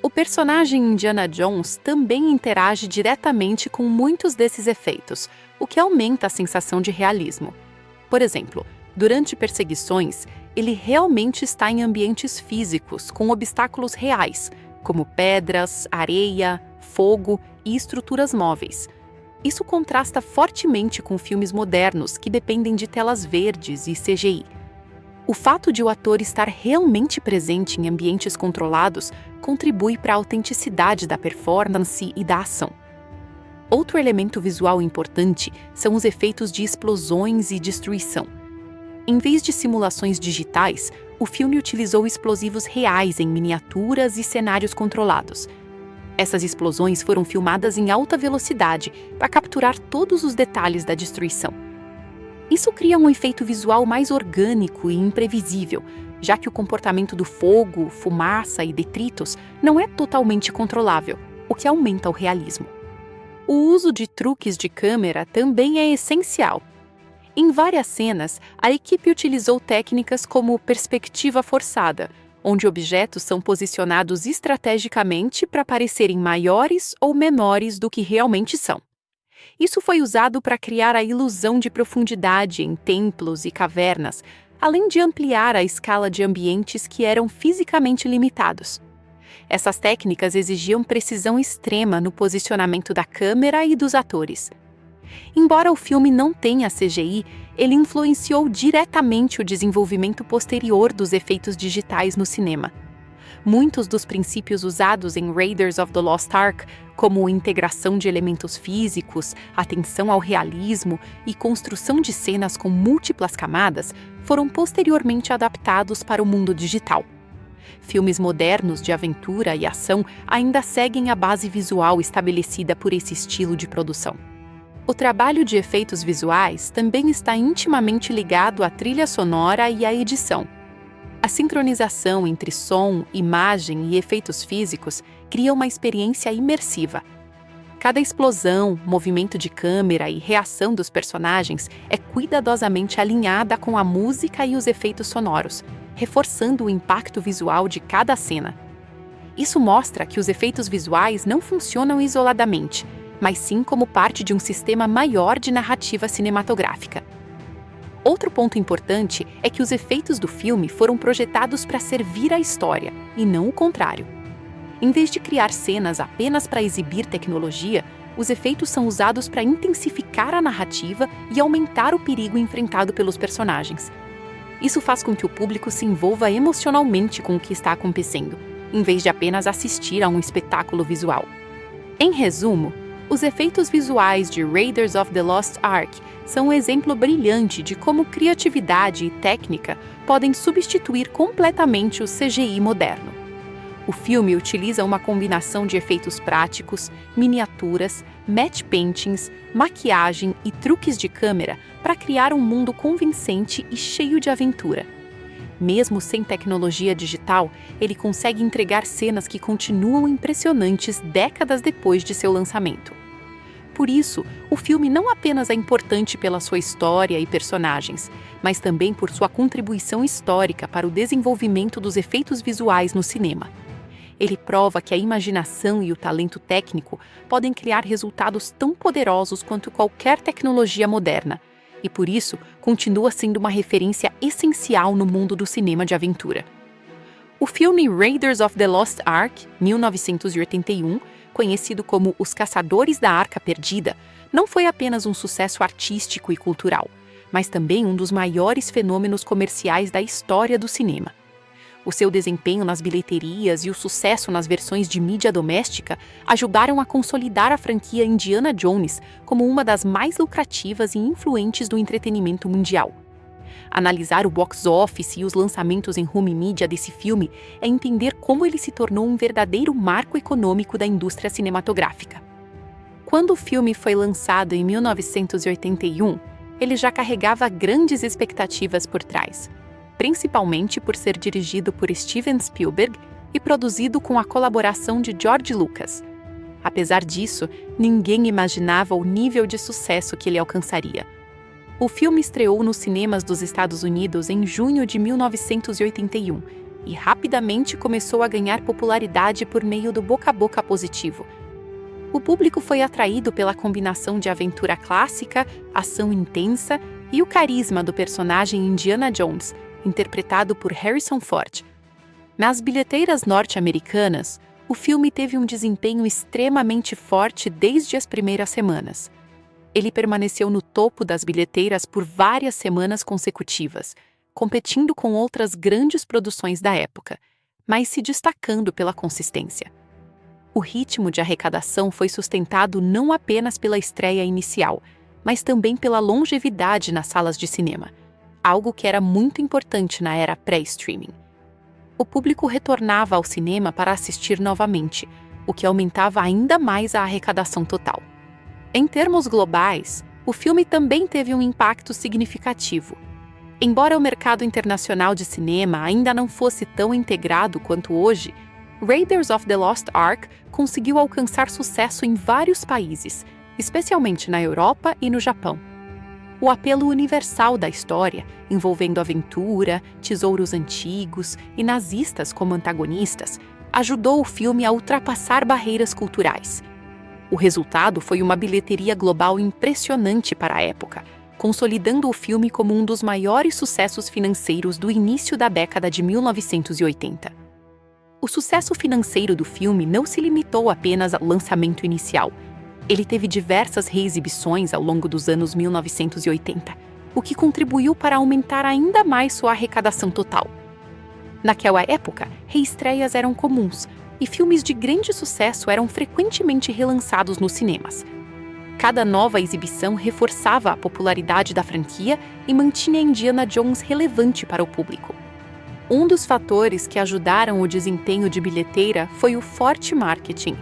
O personagem Indiana Jones também interage diretamente com muitos desses efeitos, o que aumenta a sensação de realismo. Por exemplo, durante perseguições, ele realmente está em ambientes físicos, com obstáculos reais, como pedras, areia, fogo e estruturas móveis. Isso contrasta fortemente com filmes modernos que dependem de telas verdes e CGI. O fato de o ator estar realmente presente em ambientes controlados contribui para a autenticidade da performance e da ação. Outro elemento visual importante são os efeitos de explosões e destruição. Em vez de simulações digitais, o filme utilizou explosivos reais em miniaturas e cenários controlados. Essas explosões foram filmadas em alta velocidade para capturar todos os detalhes da destruição. Isso cria um efeito visual mais orgânico e imprevisível, já que o comportamento do fogo, fumaça e detritos não é totalmente controlável, o que aumenta o realismo. O uso de truques de câmera também é essencial. Em várias cenas, a equipe utilizou técnicas como perspectiva forçada, onde objetos são posicionados estrategicamente para parecerem maiores ou menores do que realmente são. Isso foi usado para criar a ilusão de profundidade em templos e cavernas, além de ampliar a escala de ambientes que eram fisicamente limitados. Essas técnicas exigiam precisão extrema no posicionamento da câmera e dos atores. Embora o filme não tenha CGI, ele influenciou diretamente o desenvolvimento posterior dos efeitos digitais no cinema. Muitos dos princípios usados em Raiders of the Lost Ark, como integração de elementos físicos, atenção ao realismo e construção de cenas com múltiplas camadas, foram posteriormente adaptados para o mundo digital. Filmes modernos de aventura e ação ainda seguem a base visual estabelecida por esse estilo de produção. O trabalho de efeitos visuais também está intimamente ligado à trilha sonora e à edição. A sincronização entre som, imagem e efeitos físicos cria uma experiência imersiva. Cada explosão, movimento de câmera e reação dos personagens é cuidadosamente alinhada com a música e os efeitos sonoros, reforçando o impacto visual de cada cena. Isso mostra que os efeitos visuais não funcionam isoladamente, mas sim como parte de um sistema maior de narrativa cinematográfica. Outro ponto importante é que os efeitos do filme foram projetados para servir à história, e não o contrário. Em vez de criar cenas apenas para exibir tecnologia, os efeitos são usados para intensificar a narrativa e aumentar o perigo enfrentado pelos personagens. Isso faz com que o público se envolva emocionalmente com o que está acontecendo, em vez de apenas assistir a um espetáculo visual. Em resumo, os efeitos visuais de Raiders of the Lost Ark são um exemplo brilhante de como criatividade e técnica podem substituir completamente o CGI moderno. O filme utiliza uma combinação de efeitos práticos, miniaturas, matte paintings, maquiagem e truques de câmera para criar um mundo convincente e cheio de aventura. Mesmo sem tecnologia digital, ele consegue entregar cenas que continuam impressionantes décadas depois de seu lançamento. Por isso, o filme não apenas é importante pela sua história e personagens, mas também por sua contribuição histórica para o desenvolvimento dos efeitos visuais no cinema. Ele prova que a imaginação e o talento técnico podem criar resultados tão poderosos quanto qualquer tecnologia moderna, e por isso continua sendo uma referência essencial no mundo do cinema de aventura. O filme Raiders of the Lost Ark, 1981, conhecido como Os Caçadores da Arca Perdida, não foi apenas um sucesso artístico e cultural, mas também um dos maiores fenômenos comerciais da história do cinema. O seu desempenho nas bilheterias e o sucesso nas versões de mídia doméstica ajudaram a consolidar a franquia Indiana Jones como uma das mais lucrativas e influentes do entretenimento mundial. Analisar o box office e os lançamentos em home media desse filme é entender como ele se tornou um verdadeiro marco econômico da indústria cinematográfica. Quando o filme foi lançado em 1981, ele já carregava grandes expectativas por trás, principalmente por ser dirigido por Steven Spielberg e produzido com a colaboração de George Lucas. Apesar disso, ninguém imaginava o nível de sucesso que ele alcançaria. O filme estreou nos cinemas dos Estados Unidos em junho de 1981 e rapidamente começou a ganhar popularidade por meio do boca a boca positivo. O público foi atraído pela combinação de aventura clássica, ação intensa e o carisma do personagem Indiana Jones, interpretado por Harrison Ford. Nas bilheteiras norte-americanas, o filme teve um desempenho extremamente forte desde as primeiras semanas. Ele permaneceu no topo das bilheteiras por várias semanas consecutivas, competindo com outras grandes produções da época, mas se destacando pela consistência. O ritmo de arrecadação foi sustentado não apenas pela estreia inicial, mas também pela longevidade nas salas de cinema, algo que era muito importante na era pré-streaming. O público retornava ao cinema para assistir novamente, o que aumentava ainda mais a arrecadação total. Em termos globais, o filme também teve um impacto significativo. Embora o mercado internacional de cinema ainda não fosse tão integrado quanto hoje, Raiders of the Lost Ark conseguiu alcançar sucesso em vários países, especialmente na Europa e no Japão. O apelo universal da história, envolvendo aventura, tesouros antigos e nazistas como antagonistas, ajudou o filme a ultrapassar barreiras culturais. O resultado foi uma bilheteria global impressionante para a época, consolidando o filme como um dos maiores sucessos financeiros do início da década de 1980. O sucesso financeiro do filme não se limitou apenas ao lançamento inicial. Ele teve diversas reexibições ao longo dos anos 1980, o que contribuiu para aumentar ainda mais sua arrecadação total. Naquela época, reestreias eram comuns, e filmes de grande sucesso eram frequentemente relançados nos cinemas. Cada nova exibição reforçava a popularidade da franquia e mantinha Indiana Jones relevante para o público. Um dos fatores que ajudaram o desempenho de bilheteira foi o forte marketing.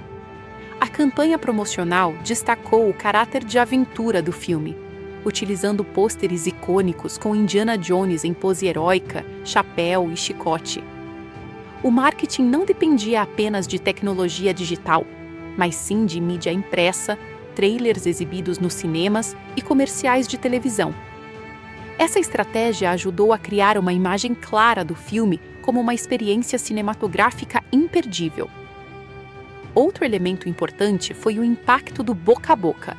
A campanha promocional destacou o caráter de aventura do filme, utilizando pôsteres icônicos com Indiana Jones em pose heróica, chapéu e chicote. O marketing não dependia apenas de tecnologia digital, mas sim de mídia impressa, trailers exibidos nos cinemas e comerciais de televisão. Essa estratégia ajudou a criar uma imagem clara do filme como uma experiência cinematográfica imperdível. Outro elemento importante foi o impacto do boca a boca.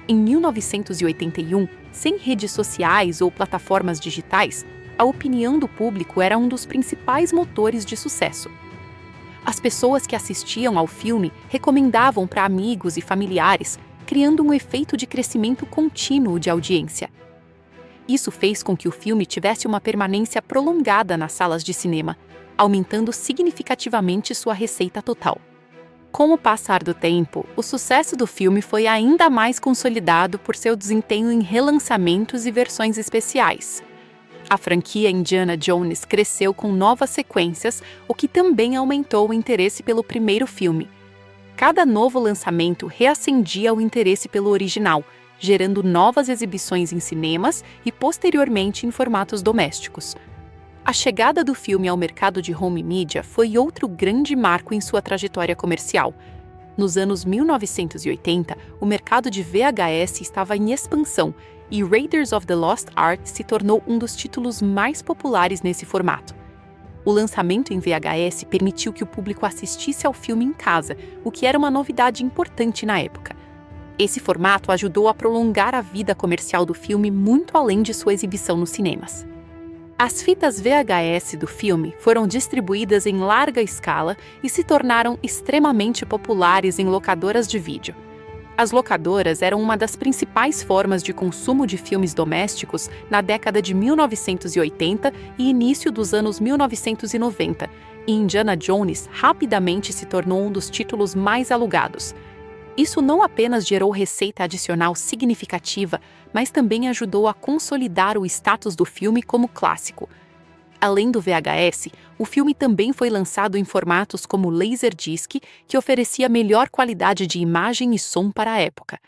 Em 1981, sem redes sociais ou plataformas digitais, a opinião do público era um dos principais motores de sucesso. As pessoas que assistiam ao filme recomendavam para amigos e familiares, criando um efeito de crescimento contínuo de audiência. Isso fez com que o filme tivesse uma permanência prolongada nas salas de cinema, aumentando significativamente sua receita total. Com o passar do tempo, o sucesso do filme foi ainda mais consolidado por seu desempenho em relançamentos e versões especiais. A franquia Indiana Jones cresceu com novas sequências, o que também aumentou o interesse pelo primeiro filme. Cada novo lançamento reacendia o interesse pelo original, gerando novas exibições em cinemas e posteriormente em formatos domésticos. A chegada do filme ao mercado de home media foi outro grande marco em sua trajetória comercial. Nos anos 1980, o mercado de VHS estava em expansão e Raiders of the Lost Ark se tornou um dos títulos mais populares nesse formato. O lançamento em VHS permitiu que o público assistisse ao filme em casa, o que era uma novidade importante na época. Esse formato ajudou a prolongar a vida comercial do filme muito além de sua exibição nos cinemas. As fitas VHS do filme foram distribuídas em larga escala e se tornaram extremamente populares em locadoras de vídeo. As locadoras eram uma das principais formas de consumo de filmes domésticos na década de 1980 e início dos anos 1990, e Indiana Jones rapidamente se tornou um dos títulos mais alugados. Isso não apenas gerou receita adicional significativa, mas também ajudou a consolidar o status do filme como clássico. Além do VHS, o filme também foi lançado em formatos como Laserdisc, que oferecia melhor qualidade de imagem e som para a época.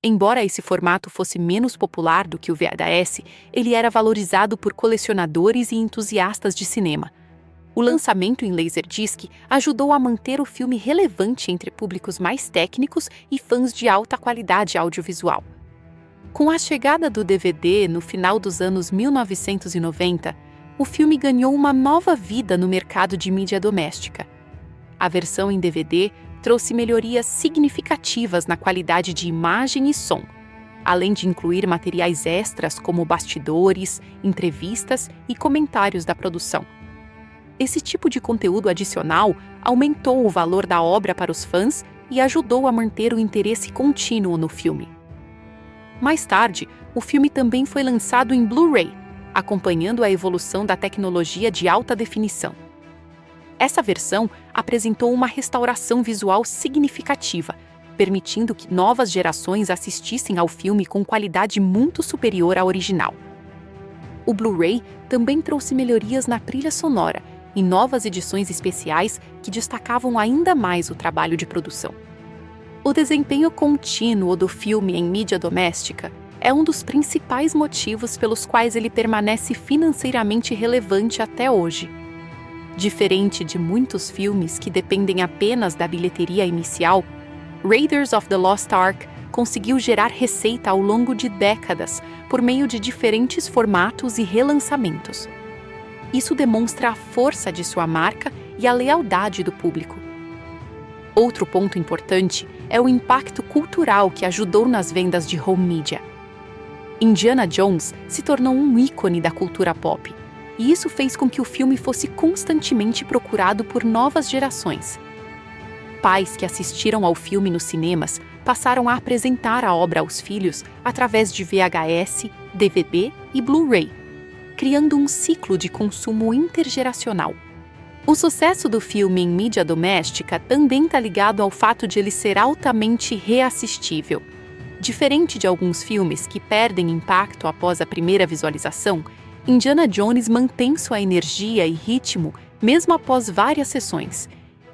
Embora esse formato fosse menos popular do que o VHS, ele era valorizado por colecionadores e entusiastas de cinema. O lançamento em Laserdisc ajudou a manter o filme relevante entre públicos mais técnicos e fãs de alta qualidade audiovisual. Com a chegada do DVD no final dos anos 1990, o filme ganhou uma nova vida no mercado de mídia doméstica. A versão em DVD trouxe melhorias significativas na qualidade de imagem e som, além de incluir materiais extras como bastidores, entrevistas e comentários da produção. Esse tipo de conteúdo adicional aumentou o valor da obra para os fãs e ajudou a manter o interesse contínuo no filme. Mais tarde, o filme também foi lançado em Blu-ray, acompanhando a evolução da tecnologia de alta definição. Essa versão apresentou uma restauração visual significativa, permitindo que novas gerações assistissem ao filme com qualidade muito superior à original. O Blu-ray também trouxe melhorias na trilha sonora e novas edições especiais que destacavam ainda mais o trabalho de produção. O desempenho contínuo do filme em mídia doméstica é um dos principais motivos pelos quais ele permanece financeiramente relevante até hoje. Diferente de muitos filmes que dependem apenas da bilheteria inicial, Raiders of the Lost Ark conseguiu gerar receita ao longo de décadas por meio de diferentes formatos e relançamentos. Isso demonstra a força de sua marca e a lealdade do público. Outro ponto importante é o impacto cultural que ajudou nas vendas de home media. Indiana Jones se tornou um ícone da cultura pop, e isso fez com que o filme fosse constantemente procurado por novas gerações. Pais que assistiram ao filme nos cinemas passaram a apresentar a obra aos filhos através de VHS, DVD e Blu-ray, criando um ciclo de consumo intergeracional. O sucesso do filme em mídia doméstica também está ligado ao fato de ele ser altamente reassistível. Diferente de alguns filmes que perdem impacto após a primeira visualização, Indiana Jones mantém sua energia e ritmo mesmo após várias sessões.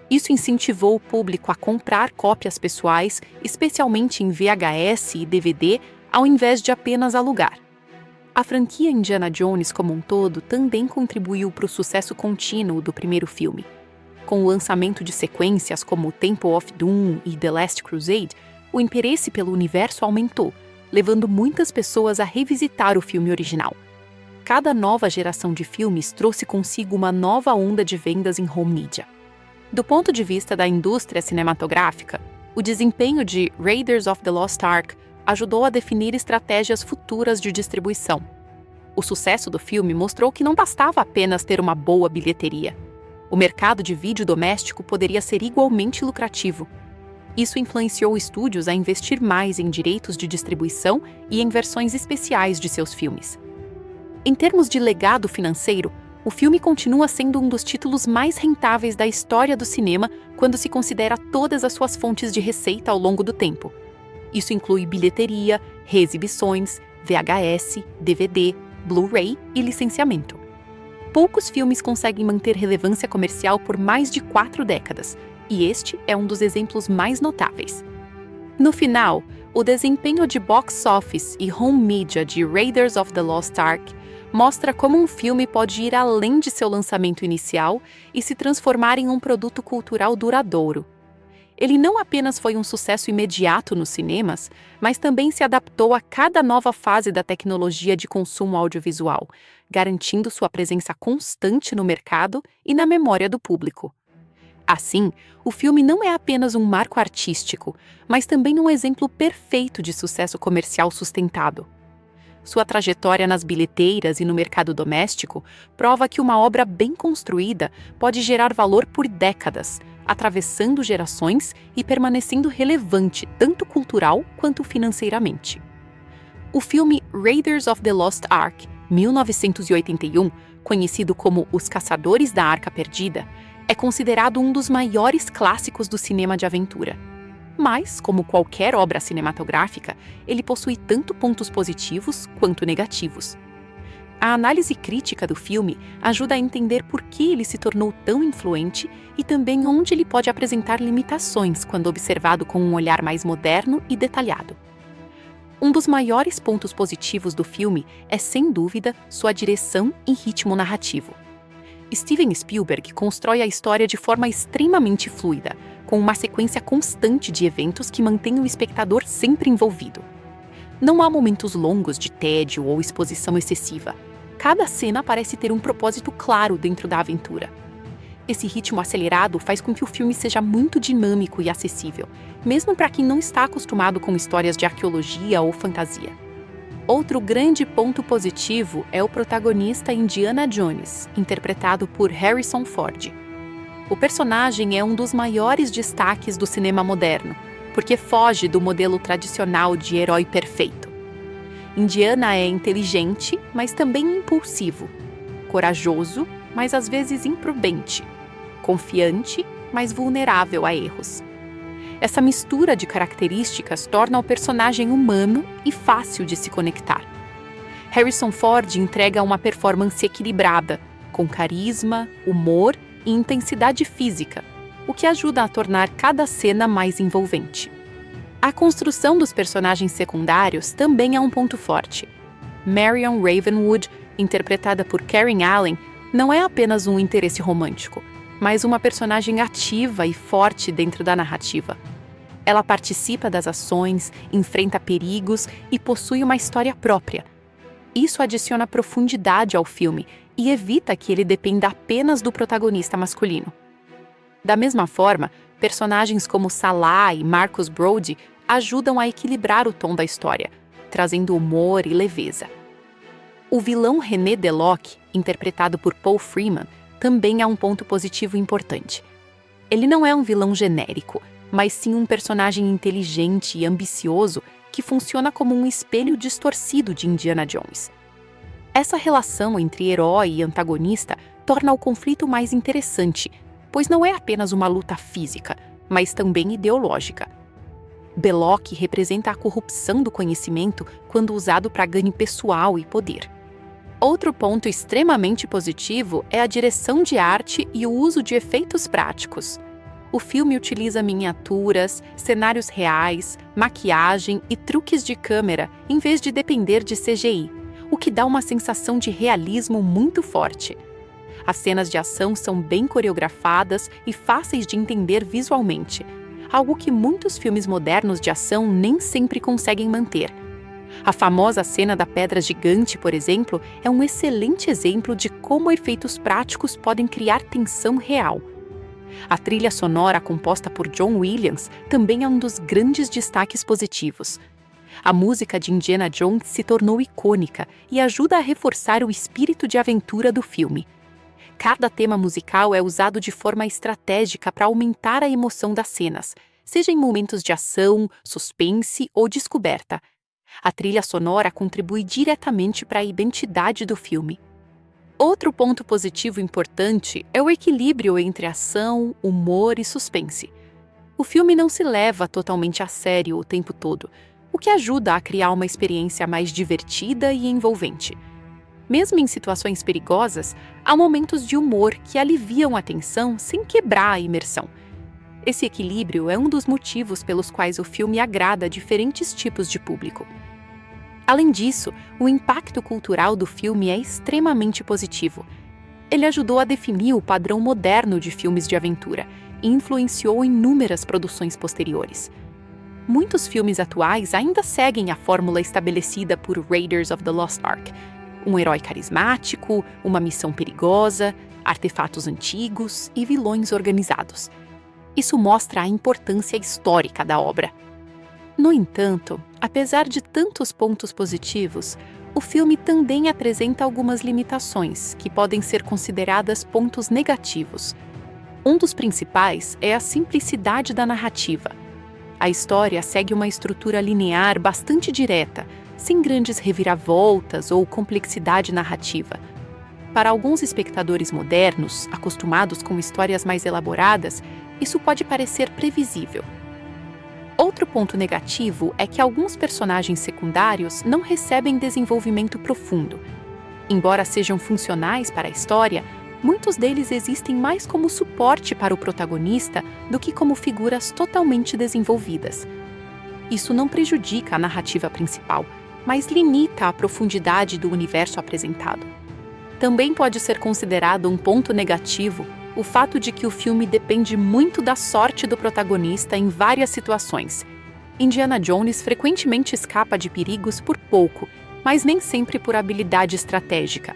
Isso incentivou o público a comprar cópias pessoais, especialmente em VHS e DVD, ao invés de apenas alugar. A franquia Indiana Jones como um todo também contribuiu para o sucesso contínuo do primeiro filme. Com o lançamento de sequências como Temple of Doom e The Last Crusade, o interesse pelo universo aumentou, levando muitas pessoas a revisitar o filme original. Cada nova geração de filmes trouxe consigo uma nova onda de vendas em home media. Do ponto de vista da indústria cinematográfica, o desempenho de Raiders of the Lost Ark ajudou a definir estratégias futuras de distribuição. O sucesso do filme mostrou que não bastava apenas ter uma boa bilheteria. O mercado de vídeo doméstico poderia ser igualmente lucrativo. Isso influenciou estúdios a investir mais em direitos de distribuição e em versões especiais de seus filmes. Em termos de legado financeiro, o filme continua sendo um dos títulos mais rentáveis da história do cinema quando se considera todas as suas fontes de receita ao longo do tempo. Isso inclui bilheteria, reexibições, VHS, DVD, Blu-ray e licenciamento. Poucos filmes conseguem manter relevância comercial por mais de 4 décadas, e este é um dos exemplos mais notáveis. No final, o desempenho de box office e home media de Raiders of the Lost Ark mostra como um filme pode ir além de seu lançamento inicial e se transformar em um produto cultural duradouro. Ele não apenas foi um sucesso imediato nos cinemas, mas também se adaptou a cada nova fase da tecnologia de consumo audiovisual, garantindo sua presença constante no mercado e na memória do público. Assim, o filme não é apenas um marco artístico, mas também um exemplo perfeito de sucesso comercial sustentado. Sua trajetória nas bilheteiras e no mercado doméstico prova que uma obra bem construída pode gerar valor por décadas, atravessando gerações e permanecendo relevante tanto cultural quanto financeiramente. O filme Raiders of the Lost Ark, 1981, conhecido como Os Caçadores da Arca Perdida, é considerado um dos maiores clássicos do cinema de aventura. Mas, como qualquer obra cinematográfica, ele possui tanto pontos positivos quanto negativos. A análise crítica do filme ajuda a entender por que ele se tornou tão influente e também onde ele pode apresentar limitações quando observado com um olhar mais moderno e detalhado. Um dos maiores pontos positivos do filme é, sem dúvida, sua direção e ritmo narrativo. Steven Spielberg constrói a história de forma extremamente fluida, com uma sequência constante de eventos que mantém o espectador sempre envolvido. Não há momentos longos de tédio ou exposição excessiva. Cada cena parece ter um propósito claro dentro da aventura. Esse ritmo acelerado faz com que o filme seja muito dinâmico e acessível, mesmo para quem não está acostumado com histórias de arqueologia ou fantasia. Outro grande ponto positivo é o protagonista Indiana Jones, interpretado por Harrison Ford. O personagem é um dos maiores destaques do cinema moderno, porque foge do modelo tradicional de herói perfeito. Indiana é inteligente, mas também impulsivo, corajoso, mas às vezes imprudente, confiante, mas vulnerável a erros. Essa mistura de características torna o personagem humano e fácil de se conectar. Harrison Ford entrega uma performance equilibrada, com carisma, humor e intensidade física, o que ajuda a tornar cada cena mais envolvente. A construção dos personagens secundários também é um ponto forte. Marion Ravenwood, interpretada por Karen Allen, não é apenas um interesse romântico, mas uma personagem ativa e forte dentro da narrativa. Ela participa das ações, enfrenta perigos e possui uma história própria. Isso adiciona profundidade ao filme e evita que ele dependa apenas do protagonista masculino. Da mesma forma, personagens como Salah e Marcus Brody ajudam a equilibrar o tom da história, trazendo humor e leveza. O vilão René Delocq, interpretado por Paul Freeman, também é um ponto positivo importante. Ele não é um vilão genérico, mas sim um personagem inteligente e ambicioso que funciona como um espelho distorcido de Indiana Jones. Essa relação entre herói e antagonista torna o conflito mais interessante, pois não é apenas uma luta física, mas também ideológica. Belloc representa a corrupção do conhecimento quando usado para ganho pessoal e poder. Outro ponto extremamente positivo é a direção de arte e o uso de efeitos práticos. O filme utiliza miniaturas, cenários reais, maquiagem e truques de câmera em vez de depender de CGI, o que dá uma sensação de realismo muito forte. As cenas de ação são bem coreografadas e fáceis de entender visualmente, algo que muitos filmes modernos de ação nem sempre conseguem manter. A famosa cena da pedra gigante, por exemplo, é um excelente exemplo de como efeitos práticos podem criar tensão real. A trilha sonora composta por John Williams também é um dos grandes destaques positivos. A música de Indiana Jones se tornou icônica e ajuda a reforçar o espírito de aventura do filme. Cada tema musical é usado de forma estratégica para aumentar a emoção das cenas, seja em momentos de ação, suspense ou descoberta. A trilha sonora contribui diretamente para a identidade do filme. Outro ponto positivo importante é o equilíbrio entre ação, humor e suspense. O filme não se leva totalmente a sério o tempo todo, o que ajuda a criar uma experiência mais divertida e envolvente. Mesmo em situações perigosas, há momentos de humor que aliviam a tensão sem quebrar a imersão. Esse equilíbrio é um dos motivos pelos quais o filme agrada diferentes tipos de público. Além disso, o impacto cultural do filme é extremamente positivo. Ele ajudou a definir o padrão moderno de filmes de aventura e influenciou inúmeras produções posteriores. Muitos filmes atuais ainda seguem a fórmula estabelecida por Raiders of the Lost Ark: um herói carismático, uma missão perigosa, artefatos antigos e vilões organizados. Isso mostra a importância histórica da obra. No entanto, apesar de tantos pontos positivos, O filme também apresenta algumas limitações, que podem ser consideradas pontos negativos. Um dos principais é a simplicidade da narrativa. A história segue uma estrutura linear bastante direta, sem grandes reviravoltas ou complexidade narrativa. Para alguns espectadores modernos, acostumados com histórias mais elaboradas, isso pode parecer previsível. Outro ponto negativo é que alguns personagens secundários não recebem desenvolvimento profundo. Embora sejam funcionais para a história, muitos deles existem mais como suporte para o protagonista do que como figuras totalmente desenvolvidas. Isso não prejudica a narrativa principal, mas limita a profundidade do universo apresentado. Também pode ser considerado um ponto negativo o fato de que o filme depende muito da sorte do protagonista em várias situações. Indiana Jones frequentemente escapa de perigos por pouco, mas nem sempre por habilidade estratégica.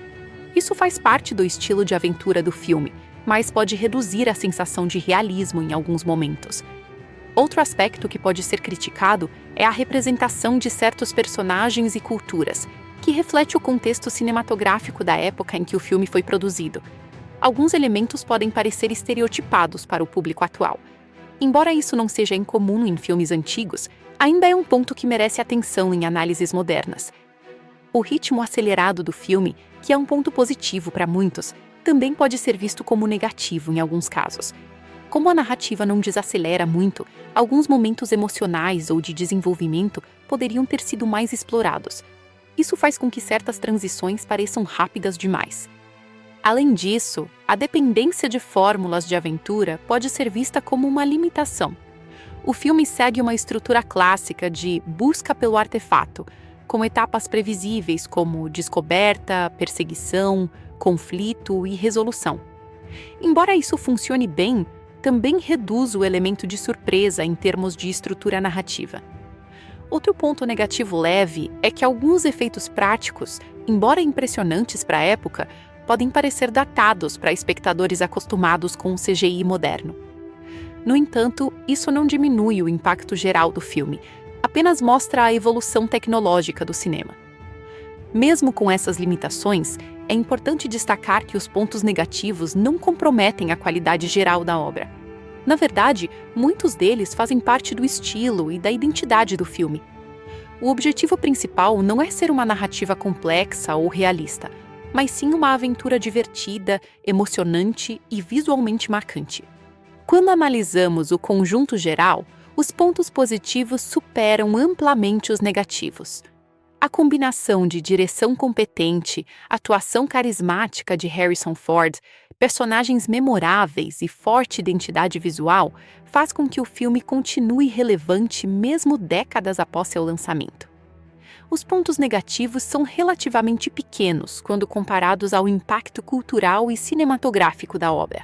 Isso faz parte do estilo de aventura do filme, mas pode reduzir a sensação de realismo em alguns momentos. Outro aspecto que pode ser criticado é a representação de certos personagens e culturas, que reflete o contexto cinematográfico da época em que o filme foi produzido. Alguns elementos podem parecer estereotipados para o público atual. Embora isso não seja incomum em filmes antigos, ainda é um ponto que merece atenção em análises modernas. O ritmo acelerado do filme, que é um ponto positivo para muitos, também pode ser visto como negativo em alguns casos. Como a narrativa não desacelera muito, alguns momentos emocionais ou de desenvolvimento poderiam ter sido mais explorados. Isso faz com que certas transições pareçam rápidas demais. Além disso, a dependência de fórmulas de aventura pode ser vista como uma limitação. O filme segue uma estrutura clássica de busca pelo artefato, com etapas previsíveis como descoberta, perseguição, conflito e resolução. Embora isso funcione bem, também reduz o elemento de surpresa em termos de estrutura narrativa. Outro ponto negativo leve é que alguns efeitos práticos, embora impressionantes para a época, podem parecer datados para espectadores acostumados com o CGI moderno. No entanto, isso não diminui o impacto geral do filme, apenas mostra a evolução tecnológica do cinema. Mesmo com essas limitações, é importante destacar que os pontos negativos não comprometem a qualidade geral da obra. Na verdade, muitos deles fazem parte do estilo e da identidade do filme. O objetivo principal não é ser uma narrativa complexa ou realista, mas sim uma aventura divertida, emocionante e visualmente marcante. Quando analisamos o conjunto geral, os pontos positivos superam amplamente os negativos. A combinação de direção competente, atuação carismática de Harrison Ford, personagens memoráveis e forte identidade visual faz com que o filme continue relevante mesmo décadas após seu lançamento. Os pontos negativos são relativamente pequenos quando comparados ao impacto cultural e cinematográfico da obra.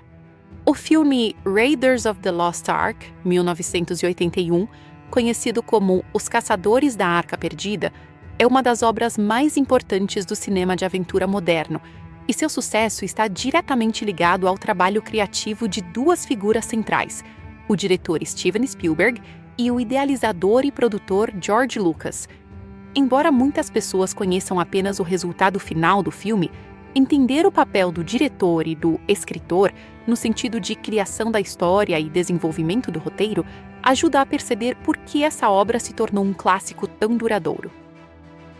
O filme Raiders of the Lost Ark, 1981, conhecido como Os Caçadores da Arca Perdida, é uma das obras mais importantes do cinema de aventura moderno, e seu sucesso está diretamente ligado ao trabalho criativo de duas figuras centrais, o diretor Steven Spielberg e o idealizador e produtor George Lucas. Embora muitas pessoas conheçam apenas o resultado final do filme, entender o papel do diretor e do escritor, no sentido de criação da história e desenvolvimento do roteiro, ajuda a perceber por que essa obra se tornou um clássico tão duradouro.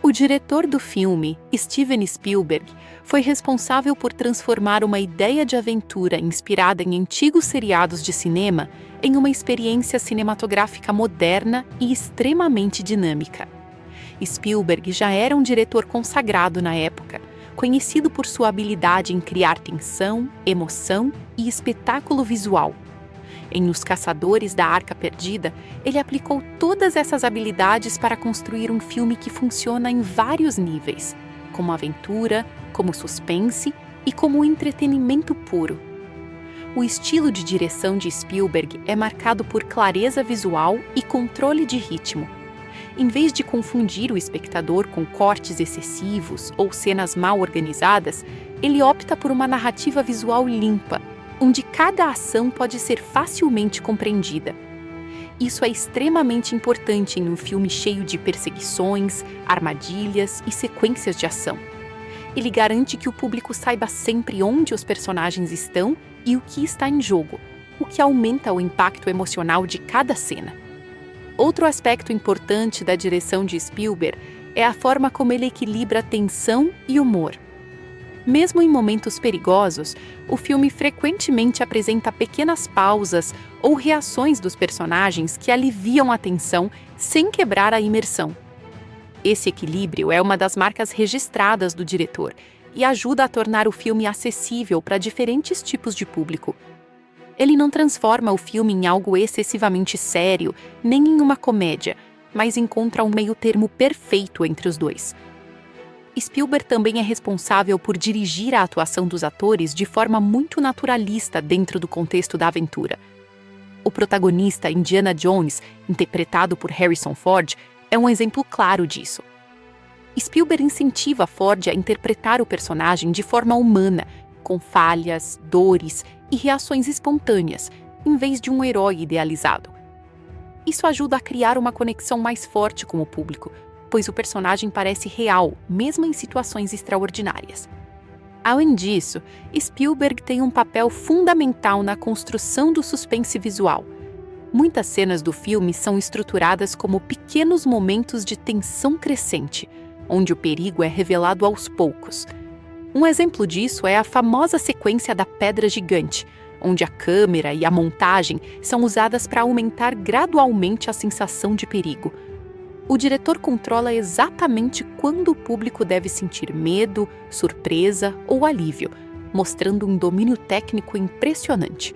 O diretor do filme, Steven Spielberg, foi responsável por transformar uma ideia de aventura inspirada em antigos seriados de cinema em uma experiência cinematográfica moderna e extremamente dinâmica. Spielberg já era um diretor consagrado na época, conhecido por sua habilidade em criar tensão, emoção e espetáculo visual. Em Os Caçadores da Arca Perdida, ele aplicou todas essas habilidades para construir um filme que funciona em vários níveis, como aventura, como suspense e como entretenimento puro. O estilo de direção de Spielberg é marcado por clareza visual e controle de ritmo. Em vez de confundir o espectador com cortes excessivos ou cenas mal organizadas, ele opta por uma narrativa visual limpa, onde cada ação pode ser facilmente compreendida. Isso é extremamente importante em um filme cheio de perseguições, armadilhas e sequências de ação. Ele garante que o público saiba sempre onde os personagens estão e o que está em jogo, o que aumenta o impacto emocional de cada cena. Outro aspecto importante da direção de Spielberg é a forma como ele equilibra tensão e humor. Mesmo em momentos perigosos, o filme frequentemente apresenta pequenas pausas ou reações dos personagens que aliviam a tensão sem quebrar a imersão. Esse equilíbrio é uma das marcas registradas do diretor e ajuda a tornar o filme acessível para diferentes tipos de público. Ele não transforma o filme em algo excessivamente sério, nem em uma comédia, mas encontra um meio-termo perfeito entre os dois. Spielberg também é responsável por dirigir a atuação dos atores de forma muito naturalista dentro do contexto da aventura. O protagonista Indiana Jones, interpretado por Harrison Ford, é um exemplo claro disso. Spielberg incentiva Ford a interpretar o personagem de forma humana, com falhas, dores e reações espontâneas, em vez de um herói idealizado. Isso ajuda a criar uma conexão mais forte com o público, pois o personagem parece real, mesmo em situações extraordinárias. Além disso, Spielberg tem um papel fundamental na construção do suspense visual. Muitas cenas do filme são estruturadas como pequenos momentos de tensão crescente, onde o perigo é revelado aos poucos. Um exemplo disso é a famosa sequência da pedra gigante, onde a câmera e a montagem são usadas para aumentar gradualmente a sensação de perigo. O diretor controla exatamente quando o público deve sentir medo, surpresa ou alívio, mostrando um domínio técnico impressionante.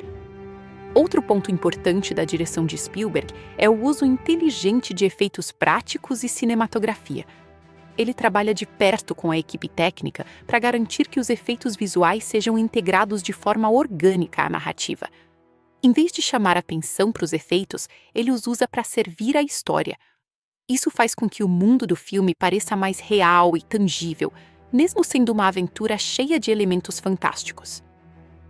Outro ponto importante da direção de Spielberg é o uso inteligente de efeitos práticos e cinematografia. Ele trabalha de perto com a equipe técnica para garantir que os efeitos visuais sejam integrados de forma orgânica à narrativa. Em vez de chamar atenção para os efeitos, ele os usa para servir a história. Isso faz com que o mundo do filme pareça mais real e tangível, mesmo sendo uma aventura cheia de elementos fantásticos.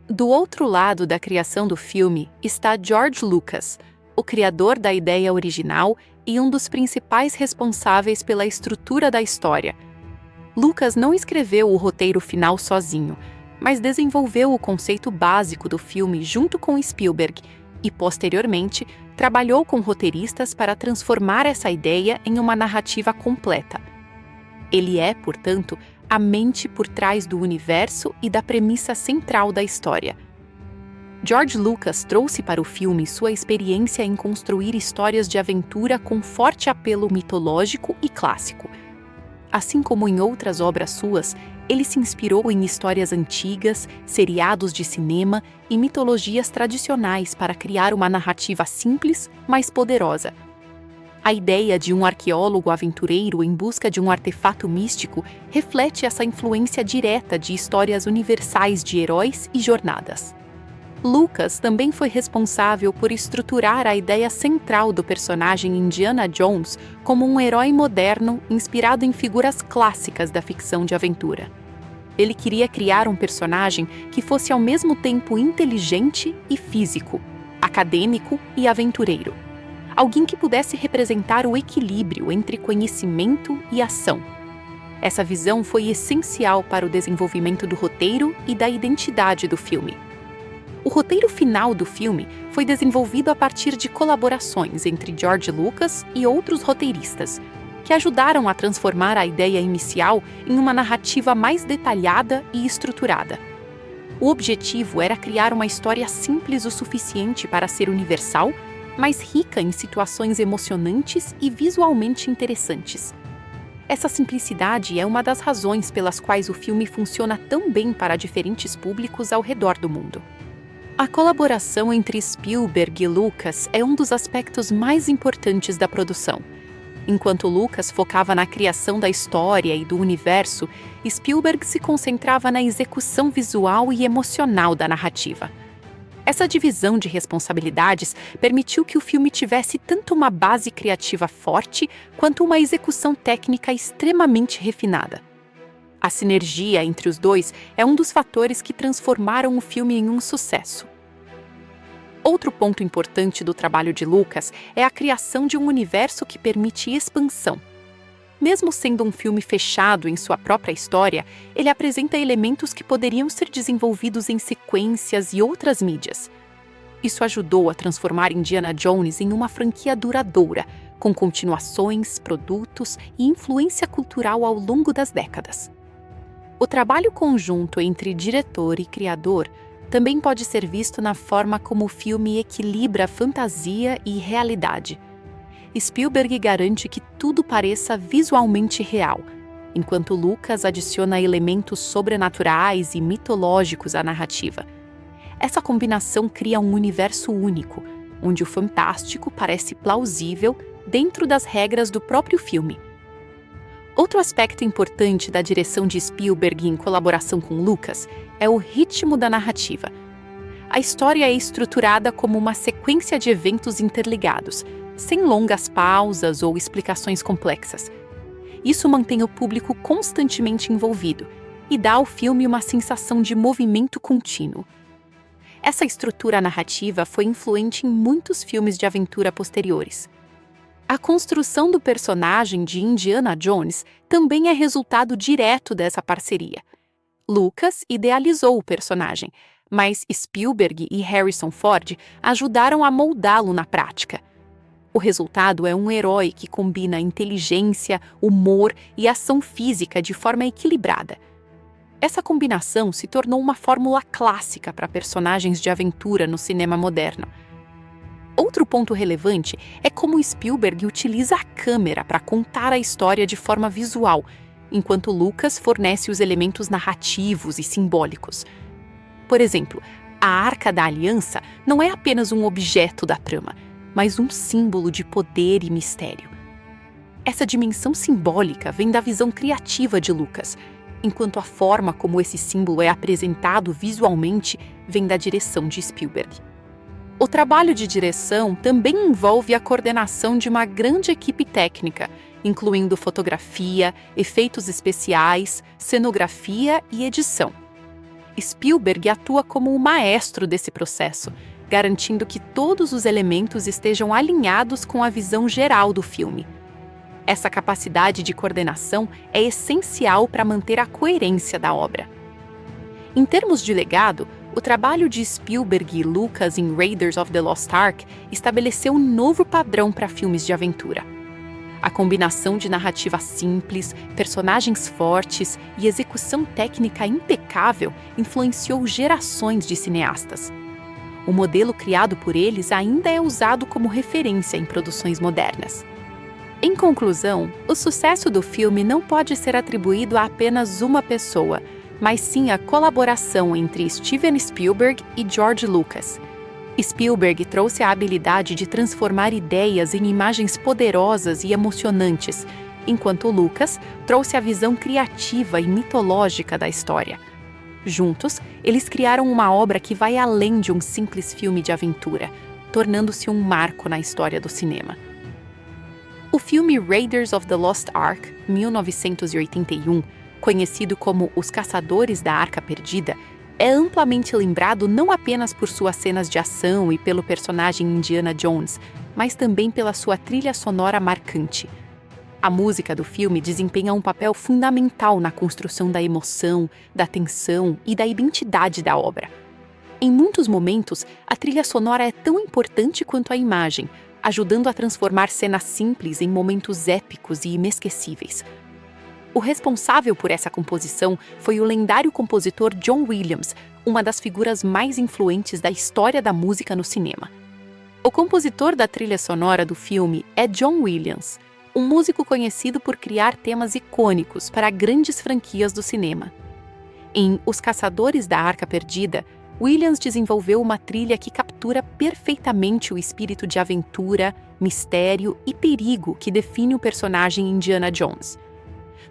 Do outro lado da criação do filme está George Lucas, o criador da ideia original e um dos principais responsáveis pela estrutura da história. Lucas não escreveu o roteiro final sozinho, mas desenvolveu o conceito básico do filme junto com Spielberg e, posteriormente, trabalhou com roteiristas para transformar essa ideia em uma narrativa completa. Ele é, portanto, a mente por trás do universo e da premissa central da história. George Lucas trouxe para o filme sua experiência em construir histórias de aventura com forte apelo mitológico e clássico. Assim como em outras obras suas, ele se inspirou em histórias antigas, seriados de cinema e mitologias tradicionais para criar uma narrativa simples, mas poderosa. A ideia de um arqueólogo aventureiro em busca de um artefato místico reflete essa influência direta de histórias universais de heróis e jornadas. Lucas também foi responsável por estruturar a ideia central do personagem Indiana Jones como um herói moderno inspirado em figuras clássicas da ficção de aventura. Ele queria criar um personagem que fosse ao mesmo tempo inteligente e físico, acadêmico e aventureiro. Alguém que pudesse representar o equilíbrio entre conhecimento e ação. Essa visão foi essencial para o desenvolvimento do roteiro e da identidade do filme. O roteiro final do filme foi desenvolvido a partir de colaborações entre George Lucas e outros roteiristas, que ajudaram a transformar a ideia inicial em uma narrativa mais detalhada e estruturada. O objetivo era criar uma história simples o suficiente para ser universal, mas rica em situações emocionantes e visualmente interessantes. Essa simplicidade é uma das razões pelas quais o filme funciona tão bem para diferentes públicos ao redor do mundo. A colaboração entre Spielberg e Lucas é um dos aspectos mais importantes da produção. Enquanto Lucas focava na criação da história e do universo, Spielberg se concentrava na execução visual e emocional da narrativa. Essa divisão de responsabilidades permitiu que o filme tivesse tanto uma base criativa forte quanto uma execução técnica extremamente refinada. A sinergia entre os dois é um dos fatores que transformaram o filme em um sucesso. Outro ponto importante do trabalho de Lucas é a criação de um universo que permite expansão. Mesmo sendo um filme fechado em sua própria história, ele apresenta elementos que poderiam ser desenvolvidos em sequências e outras mídias. Isso ajudou a transformar Indiana Jones em uma franquia duradoura, com continuações, produtos e influência cultural ao longo das décadas. O trabalho conjunto entre diretor e criador também pode ser visto na forma como o filme equilibra fantasia e realidade. Spielberg garante que tudo pareça visualmente real, enquanto Lucas adiciona elementos sobrenaturais e mitológicos à narrativa. Essa combinação cria um universo único, onde o fantástico parece plausível dentro das regras do próprio filme. Outro aspecto importante da direção de Spielberg em colaboração com Lucas é o ritmo da narrativa. A história é estruturada como uma sequência de eventos interligados, sem longas pausas ou explicações complexas. Isso mantém o público constantemente envolvido e dá ao filme uma sensação de movimento contínuo. Essa estrutura narrativa foi influente em muitos filmes de aventura posteriores. A construção do personagem de Indiana Jones também é resultado direto dessa parceria. Lucas idealizou o personagem, mas Spielberg e Harrison Ford ajudaram a moldá-lo na prática. O resultado é um herói que combina inteligência, humor e ação física de forma equilibrada. Essa combinação se tornou uma fórmula clássica para personagens de aventura no cinema moderno. Outro ponto relevante é como Spielberg utiliza a câmera para contar a história de forma visual, enquanto Lucas fornece os elementos narrativos e simbólicos. Por exemplo, a Arca da Aliança não é apenas um objeto da trama, mas um símbolo de poder e mistério. Essa dimensão simbólica vem da visão criativa de Lucas, enquanto a forma como esse símbolo é apresentado visualmente vem da direção de Spielberg. O trabalho de direção também envolve a coordenação de uma grande equipe técnica, incluindo fotografia, efeitos especiais, cenografia e edição. Spielberg atua como o maestro desse processo, garantindo que todos os elementos estejam alinhados com a visão geral do filme. Essa capacidade de coordenação é essencial para manter a coerência da obra. Em termos de legado, o trabalho de Spielberg e Lucas em Raiders of the Lost Ark estabeleceu um novo padrão para filmes de aventura. A combinação de narrativa simples, personagens fortes e execução técnica impecável influenciou gerações de cineastas. O modelo criado por eles ainda é usado como referência em produções modernas. Em conclusão, o sucesso do filme não pode ser atribuído a apenas uma pessoa, mas sim à colaboração entre Steven Spielberg e George Lucas. Spielberg trouxe a habilidade de transformar ideias em imagens poderosas e emocionantes, enquanto Lucas trouxe a visão criativa e mitológica da história. Juntos, eles criaram uma obra que vai além de um simples filme de aventura, tornando-se um marco na história do cinema. O filme Raiders of the Lost Ark, 1981, conhecido como Os Caçadores da Arca Perdida, é amplamente lembrado não apenas por suas cenas de ação e pelo personagem Indiana Jones, mas também pela sua trilha sonora marcante. A música do filme desempenha um papel fundamental na construção da emoção, da tensão e da identidade da obra. Em muitos momentos, a trilha sonora é tão importante quanto a imagem, ajudando a transformar cenas simples em momentos épicos e inesquecíveis. O responsável por essa composição foi o lendário compositor John Williams, uma das figuras mais influentes da história da música no cinema. O compositor da trilha sonora do filme é John Williams, um músico conhecido por criar temas icônicos para grandes franquias do cinema. Em Os Caçadores da Arca Perdida, Williams desenvolveu uma trilha que captura perfeitamente o espírito de aventura, mistério e perigo que define o personagem Indiana Jones.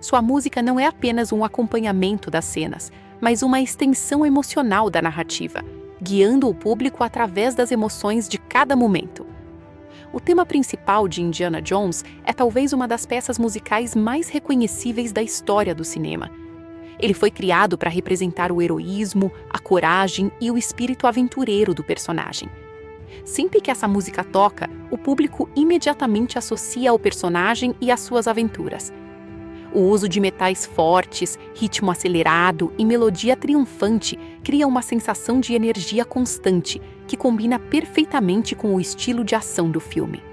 Sua música não é apenas um acompanhamento das cenas, mas uma extensão emocional da narrativa, guiando o público através das emoções de cada momento. O tema principal de Indiana Jones é talvez uma das peças musicais mais reconhecíveis da história do cinema. Ele foi criado para representar o heroísmo, a coragem e o espírito aventureiro do personagem. Sempre que essa música toca, o público imediatamente associa ao personagem e às suas aventuras. O uso de metais fortes, ritmo acelerado e melodia triunfante cria uma sensação de energia constante, que combina perfeitamente com o estilo de ação do filme.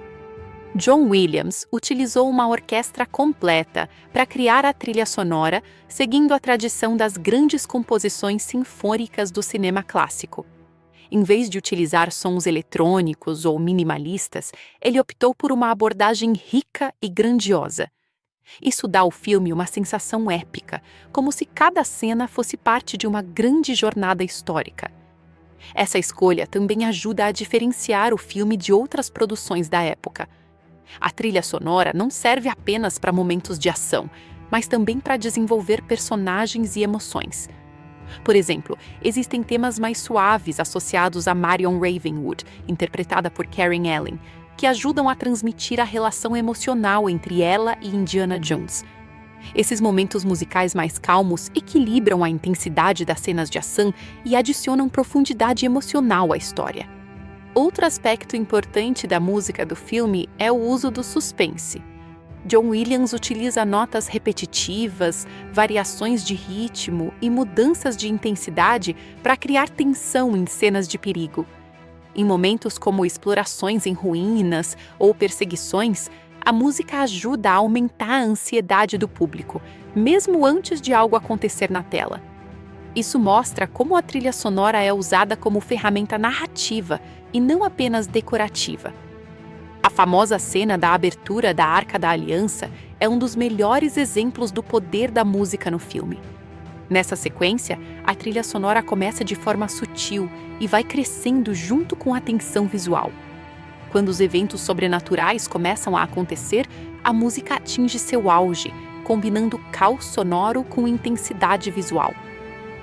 John Williams utilizou uma orquestra completa para criar a trilha sonora, seguindo a tradição das grandes composições sinfônicas do cinema clássico. Em vez de utilizar sons eletrônicos ou minimalistas, ele optou por uma abordagem rica e grandiosa. Isso dá ao filme uma sensação épica, como se cada cena fosse parte de uma grande jornada histórica. Essa escolha também ajuda a diferenciar o filme de outras produções da época. A trilha sonora não serve apenas para momentos de ação, mas também para desenvolver personagens e emoções. Por exemplo, existem temas mais suaves associados a Marion Ravenwood, interpretada por Karen Allen, que ajudam a transmitir a relação emocional entre ela e Indiana Jones. Esses momentos musicais mais calmos equilibram a intensidade das cenas de ação e adicionam profundidade emocional à história. Outro aspecto importante da música do filme é o uso do suspense. John Williams utiliza notas repetitivas, variações de ritmo e mudanças de intensidade para criar tensão em cenas de perigo. Em momentos como explorações em ruínas ou perseguições, a música ajuda a aumentar a ansiedade do público, mesmo antes de algo acontecer na tela. Isso mostra como a trilha sonora é usada como ferramenta narrativa e não apenas decorativa. A famosa cena da abertura da Arca da Aliança é um dos melhores exemplos do poder da música no filme. Nessa sequência, a trilha sonora começa de forma sutil e vai crescendo junto com a tensão visual. Quando os eventos sobrenaturais começam a acontecer, a música atinge seu auge, combinando caos sonoro com intensidade visual.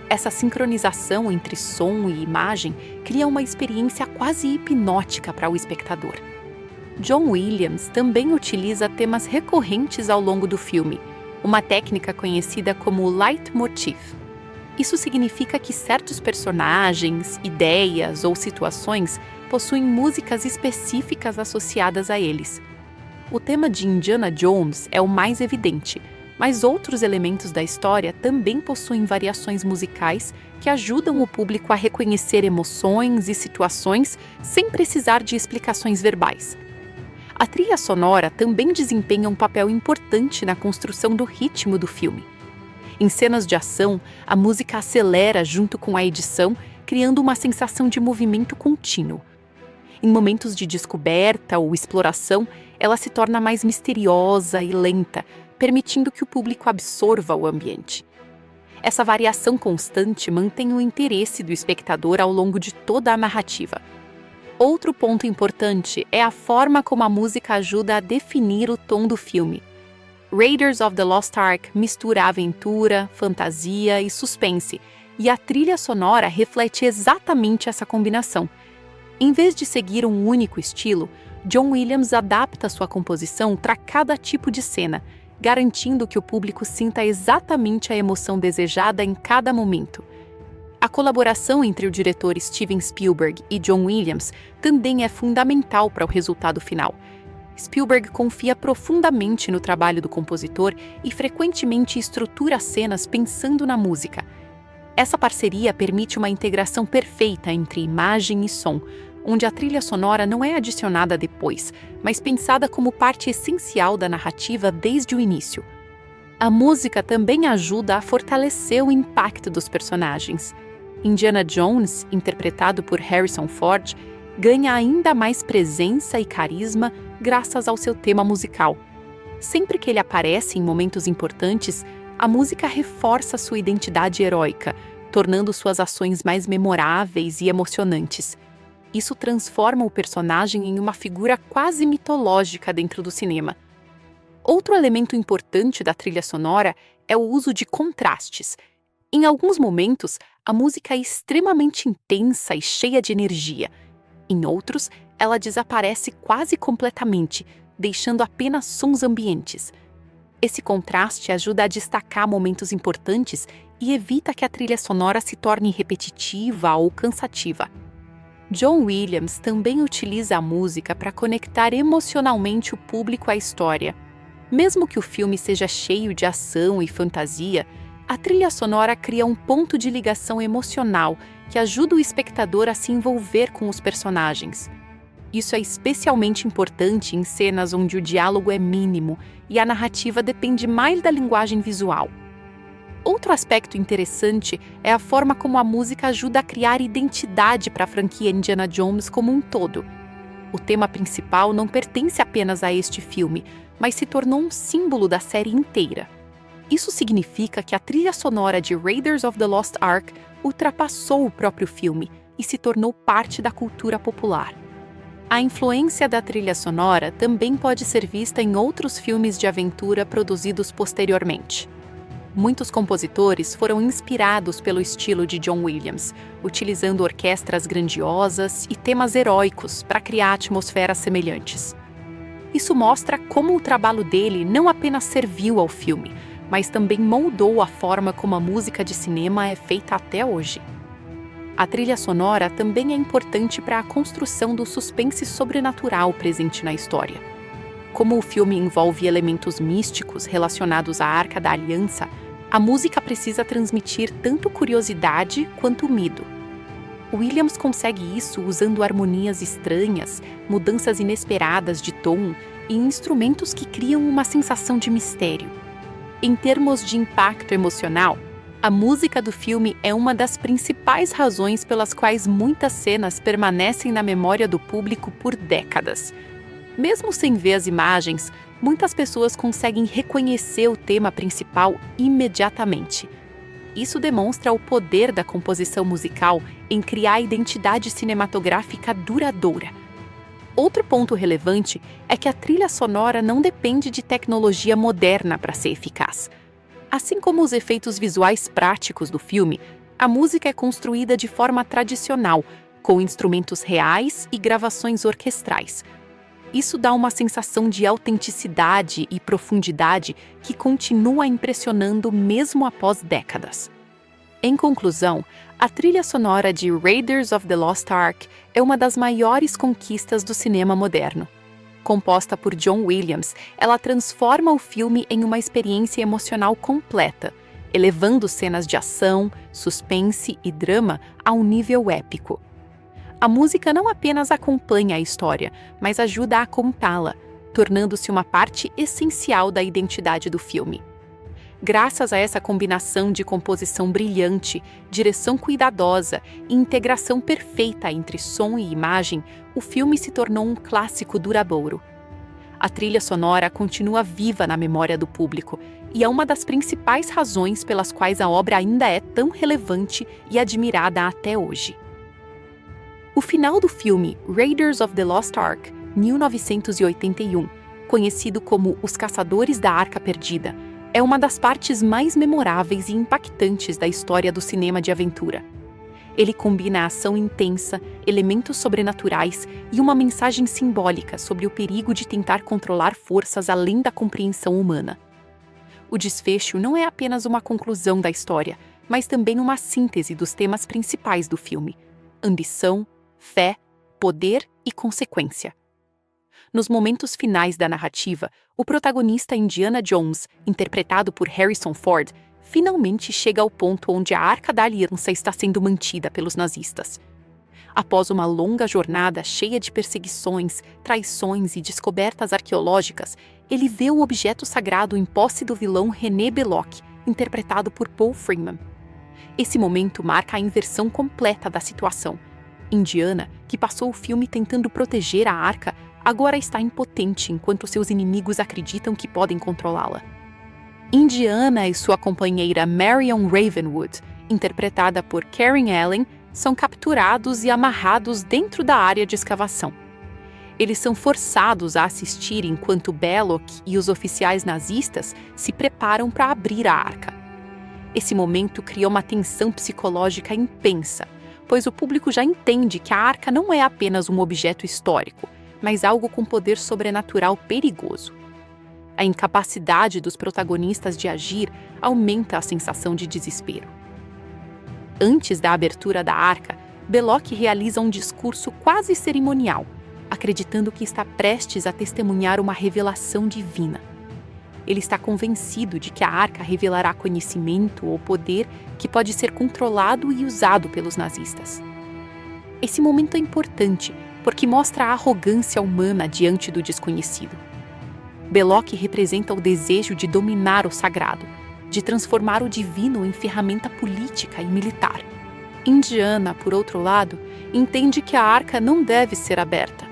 Essa sincronização entre som e imagem cria uma experiência quase hipnótica para o espectador. John Williams também utiliza temas recorrentes ao longo do filme, uma técnica conhecida como leitmotiv. Isso significa que certos personagens, ideias ou situações possuem músicas específicas associadas a eles. O tema de Indiana Jones é o mais evidente, mas outros elementos da história também possuem variações musicais que ajudam o público a reconhecer emoções e situações sem precisar de explicações verbais. A trilha sonora também desempenha um papel importante na construção do ritmo do filme. Em cenas de ação, a música acelera junto com a edição, criando uma sensação de movimento contínuo. Em momentos de descoberta ou exploração, ela se torna mais misteriosa e lenta, permitindo que o público absorva o ambiente. Essa variação constante mantém o interesse do espectador ao longo de toda a narrativa. Outro ponto importante é a forma como a música ajuda a definir o tom do filme. Raiders of the Lost Ark mistura aventura, fantasia e suspense, e a trilha sonora reflete exatamente essa combinação. Em vez de seguir um único estilo, John Williams adapta sua composição para cada tipo de cena, garantindo que o público sinta exatamente a emoção desejada em cada momento. A colaboração entre o diretor Steven Spielberg e John Williams também é fundamental para o resultado final. Spielberg confia profundamente no trabalho do compositor e frequentemente estrutura cenas pensando na música. Essa parceria permite uma integração perfeita entre imagem e som, onde a trilha sonora não é adicionada depois, mas pensada como parte essencial da narrativa desde o início. A música também ajuda a fortalecer o impacto dos personagens. Indiana Jones, interpretado por Harrison Ford, ganha ainda mais presença e carisma graças ao seu tema musical. Sempre que ele aparece em momentos importantes, a música reforça sua identidade heróica, tornando suas ações mais memoráveis e emocionantes. Isso transforma o personagem em uma figura quase mitológica dentro do cinema. Outro elemento importante da trilha sonora é o uso de contrastes. Em alguns momentos, a música é extremamente intensa e cheia de energia. Em outros, ela desaparece quase completamente, deixando apenas sons ambientes. Esse contraste ajuda a destacar momentos importantes e evita que a trilha sonora se torne repetitiva ou cansativa. John Williams também utiliza a música para conectar emocionalmente o público à história. Mesmo que o filme seja cheio de ação e fantasia, a trilha sonora cria um ponto de ligação emocional que ajuda o espectador a se envolver com os personagens. Isso é especialmente importante em cenas onde o diálogo é mínimo e a narrativa depende mais da linguagem visual. Outro aspecto interessante é a forma como a música ajuda a criar identidade para a franquia Indiana Jones como um todo. O tema principal não pertence apenas a este filme, mas se tornou um símbolo da série inteira. Isso significa que a trilha sonora de Raiders of the Lost Ark ultrapassou o próprio filme e se tornou parte da cultura popular. A influência da trilha sonora também pode ser vista em outros filmes de aventura produzidos posteriormente. Muitos compositores foram inspirados pelo estilo de John Williams, utilizando orquestras grandiosas e temas heróicos para criar atmosferas semelhantes. Isso mostra como o trabalho dele não apenas serviu ao filme, mas também moldou a forma como a música de cinema é feita até hoje. A trilha sonora também é importante para a construção do suspense sobrenatural presente na história. Como o filme envolve elementos místicos relacionados à Arca da Aliança, a música precisa transmitir tanto curiosidade quanto medo. Williams consegue isso usando harmonias estranhas, mudanças inesperadas de tom e instrumentos que criam uma sensação de mistério. Em termos de impacto emocional, a música do filme é uma das principais razões pelas quais muitas cenas permanecem na memória do público por décadas. Mesmo sem ver as imagens, muitas pessoas conseguem reconhecer o tema principal imediatamente. Isso demonstra o poder da composição musical em criar identidade cinematográfica duradoura. Outro ponto relevante é que a trilha sonora não depende de tecnologia moderna para ser eficaz. Assim como os efeitos visuais práticos do filme, a música é construída de forma tradicional, com instrumentos reais e gravações orquestrais. Isso dá uma sensação de autenticidade e profundidade que continua impressionando mesmo após décadas. Em conclusão, a trilha sonora de Raiders of the Lost Ark é uma das maiores conquistas do cinema moderno. Composta por John Williams, ela transforma o filme em uma experiência emocional completa, elevando cenas de ação, suspense e drama a um nível épico. A música não apenas acompanha a história, mas ajuda a contá-la, tornando-se uma parte essencial da identidade do filme. Graças a essa combinação de composição brilhante, direção cuidadosa e integração perfeita entre som e imagem, o filme se tornou um clássico duradouro. A trilha sonora continua viva na memória do público e é uma das principais razões pelas quais a obra ainda é tão relevante e admirada até hoje. O final do filme Raiders of the Lost Ark, 1981, conhecido como Os Caçadores da Arca Perdida, é uma das partes mais memoráveis e impactantes da história do cinema de aventura. Ele combina ação intensa, elementos sobrenaturais e uma mensagem simbólica sobre o perigo de tentar controlar forças além da compreensão humana. O desfecho não é apenas uma conclusão da história, mas também uma síntese dos temas principais do filme: ambição, fé, poder e consequência. Nos momentos finais da narrativa, o protagonista Indiana Jones, interpretado por Harrison Ford, finalmente chega ao ponto onde a Arca da Aliança está sendo mantida pelos nazistas. Após uma longa jornada cheia de perseguições, traições e descobertas arqueológicas, ele vê o objeto sagrado em posse do vilão René Belloc, interpretado por Paul Freeman. Esse momento marca a inversão completa da situação. Indiana, que passou o filme tentando proteger a Arca, agora está impotente enquanto seus inimigos acreditam que podem controlá-la. Indiana e sua companheira Marion Ravenwood, interpretada por Karen Allen, são capturados e amarrados dentro da área de escavação. Eles são forçados a assistir enquanto Belloc e os oficiais nazistas se preparam para abrir a arca. Esse momento cria uma tensão psicológica intensa, pois o público já entende que a arca não é apenas um objeto histórico, mas algo com poder sobrenatural perigoso. A incapacidade dos protagonistas de agir aumenta a sensação de desespero. Antes da abertura da arca, Belloq realiza um discurso quase cerimonial, acreditando que está prestes a testemunhar uma revelação divina. Ele está convencido de que a arca revelará conhecimento ou poder que pode ser controlado e usado pelos nazistas. Esse momento é importante porque mostra a arrogância humana diante do desconhecido. Belloq representa o desejo de dominar o sagrado, de transformar o divino em ferramenta política e militar. Indiana, por outro lado, entende que a arca não deve ser aberta.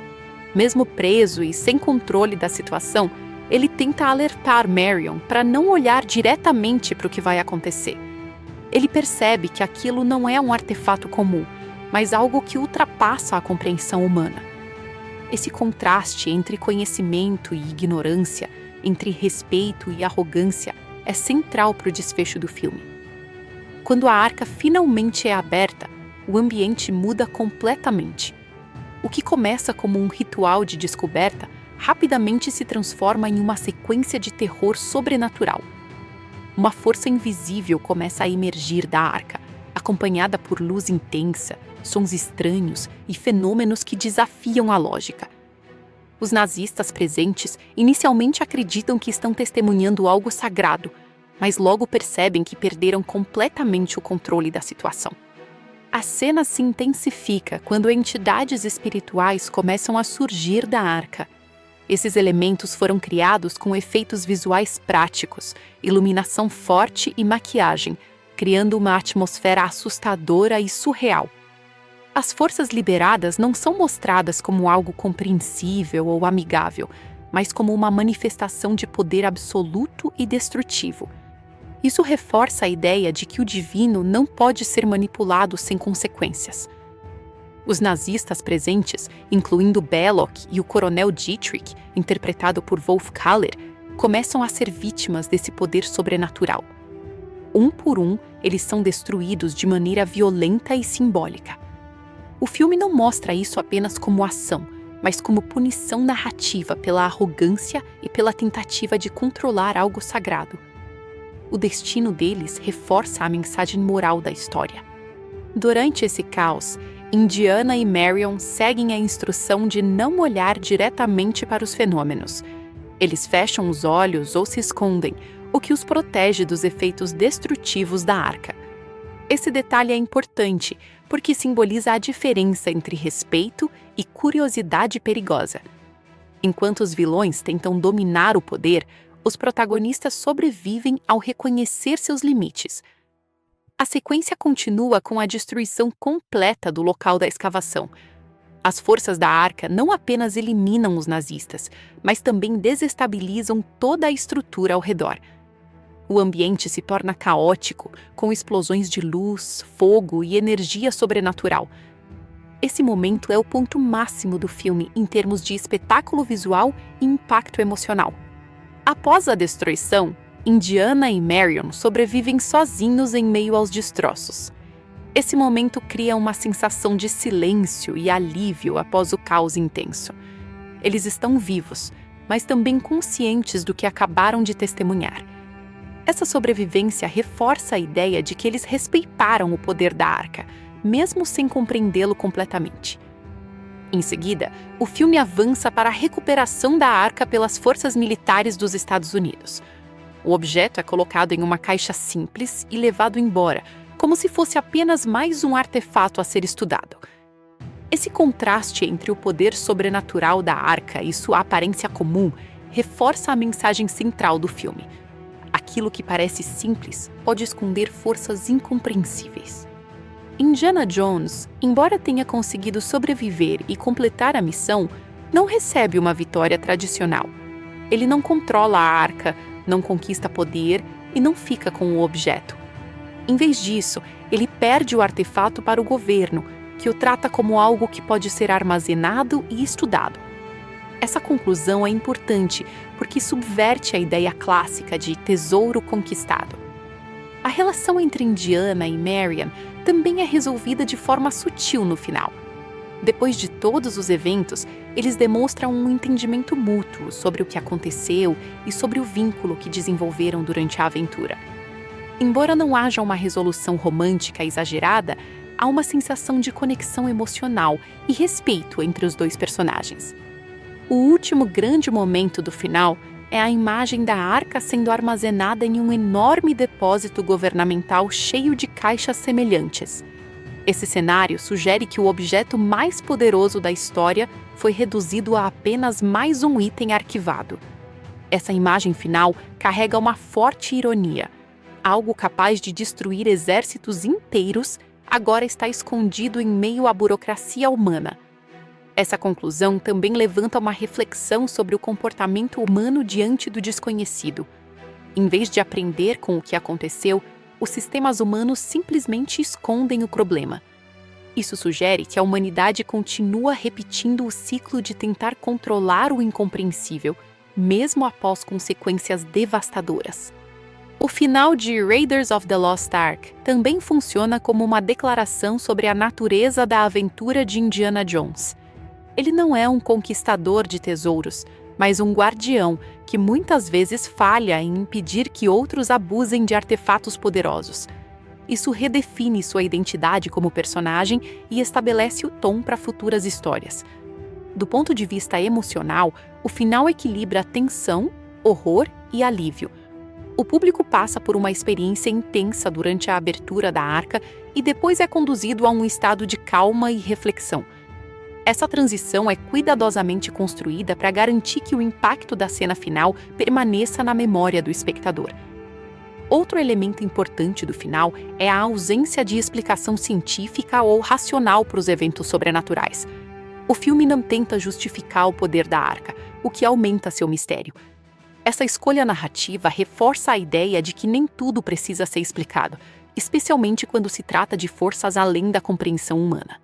Mesmo preso e sem controle da situação, ele tenta alertar Marion para não olhar diretamente para o que vai acontecer. Ele percebe que aquilo não é um artefato comum, mas algo que ultrapassa a compreensão humana. Esse contraste entre conhecimento e ignorância, entre respeito e arrogância, é central para o desfecho do filme. Quando a arca finalmente é aberta, o ambiente muda completamente. O que começa como um ritual de descoberta rapidamente se transforma em uma sequência de terror sobrenatural. Uma força invisível começa a emergir da arca, acompanhada por luz intensa, sons estranhos e fenômenos que desafiam a lógica. Os nazistas presentes inicialmente acreditam que estão testemunhando algo sagrado, mas logo percebem que perderam completamente o controle da situação. A cena se intensifica quando entidades espirituais começam a surgir da arca. Esses elementos foram criados com efeitos visuais práticos, iluminação forte e maquiagem, criando uma atmosfera assustadora e surreal. As forças liberadas não são mostradas como algo compreensível ou amigável, mas como uma manifestação de poder absoluto e destrutivo. Isso reforça a ideia de que o divino não pode ser manipulado sem consequências. Os nazistas presentes, incluindo Belloq e o coronel Dietrich, interpretado por Wolf Kahler, começam a ser vítimas desse poder sobrenatural. Um por um, eles são destruídos de maneira violenta e simbólica. O filme não mostra isso apenas como ação, mas como punição narrativa pela arrogância e pela tentativa de controlar algo sagrado. O destino deles reforça a mensagem moral da história. Durante esse caos, Indiana e Marion seguem a instrução de não olhar diretamente para os fenômenos. Eles fecham os olhos ou se escondem, o que os protege dos efeitos destrutivos da arca. Esse detalhe é importante, porque simboliza a diferença entre respeito e curiosidade perigosa. Enquanto os vilões tentam dominar o poder, os protagonistas sobrevivem ao reconhecer seus limites. A sequência continua com a destruição completa do local da escavação. As forças da arca não apenas eliminam os nazistas, mas também desestabilizam toda a estrutura ao redor. O ambiente se torna caótico, com explosões de luz, fogo e energia sobrenatural. Esse momento é o ponto máximo do filme em termos de espetáculo visual e impacto emocional. Após a destruição, Indiana e Marion sobrevivem sozinhos em meio aos destroços. Esse momento cria uma sensação de silêncio e alívio após o caos intenso. Eles estão vivos, mas também conscientes do que acabaram de testemunhar. Essa sobrevivência reforça a ideia de que eles respeitaram o poder da arca, mesmo sem compreendê-lo completamente. Em seguida, o filme avança para a recuperação da arca pelas forças militares dos Estados Unidos. O objeto é colocado em uma caixa simples e levado embora, como se fosse apenas mais um artefato a ser estudado. Esse contraste entre o poder sobrenatural da arca e sua aparência comum reforça a mensagem central do filme. Aquilo que parece simples pode esconder forças incompreensíveis. Indiana Jones, embora tenha conseguido sobreviver e completar a missão, não recebe uma vitória tradicional. Ele não controla a arca, não conquista poder e não fica com o objeto. Em vez disso, ele perde o artefato para o governo, que o trata como algo que pode ser armazenado e estudado. Essa conclusão é importante porque subverte a ideia clássica de tesouro conquistado. A relação entre Indiana e Marion também é resolvida de forma sutil no final. Depois de todos os eventos, eles demonstram um entendimento mútuo sobre o que aconteceu e sobre o vínculo que desenvolveram durante a aventura. Embora não haja uma resolução romântica exagerada, há uma sensação de conexão emocional e respeito entre os dois personagens. O último grande momento do final é a imagem da arca sendo armazenada em um enorme depósito governamental cheio de caixas semelhantes. Esse cenário sugere que o objeto mais poderoso da história foi reduzido a apenas mais um item arquivado. Essa imagem final carrega uma forte ironia. Algo capaz de destruir exércitos inteiros agora está escondido em meio à burocracia humana. Essa conclusão também levanta uma reflexão sobre o comportamento humano diante do desconhecido. Em vez de aprender com o que aconteceu, os sistemas humanos simplesmente escondem o problema. Isso sugere que a humanidade continua repetindo o ciclo de tentar controlar o incompreensível, mesmo após consequências devastadoras. O final de Raiders of the Lost Ark também funciona como uma declaração sobre a natureza da aventura de Indiana Jones. Ele não é um conquistador de tesouros, mas um guardião que muitas vezes falha em impedir que outros abusem de artefatos poderosos. Isso redefine sua identidade como personagem e estabelece o tom para futuras histórias. Do ponto de vista emocional, o final equilibra tensão, horror e alívio. O público passa por uma experiência intensa durante a abertura da arca e depois é conduzido a um estado de calma e reflexão. Essa transição é cuidadosamente construída para garantir que o impacto da cena final permaneça na memória do espectador. Outro elemento importante do final é a ausência de explicação científica ou racional para os eventos sobrenaturais. O filme não tenta justificar o poder da arca, o que aumenta seu mistério. Essa escolha narrativa reforça a ideia de que nem tudo precisa ser explicado, especialmente quando se trata de forças além da compreensão humana.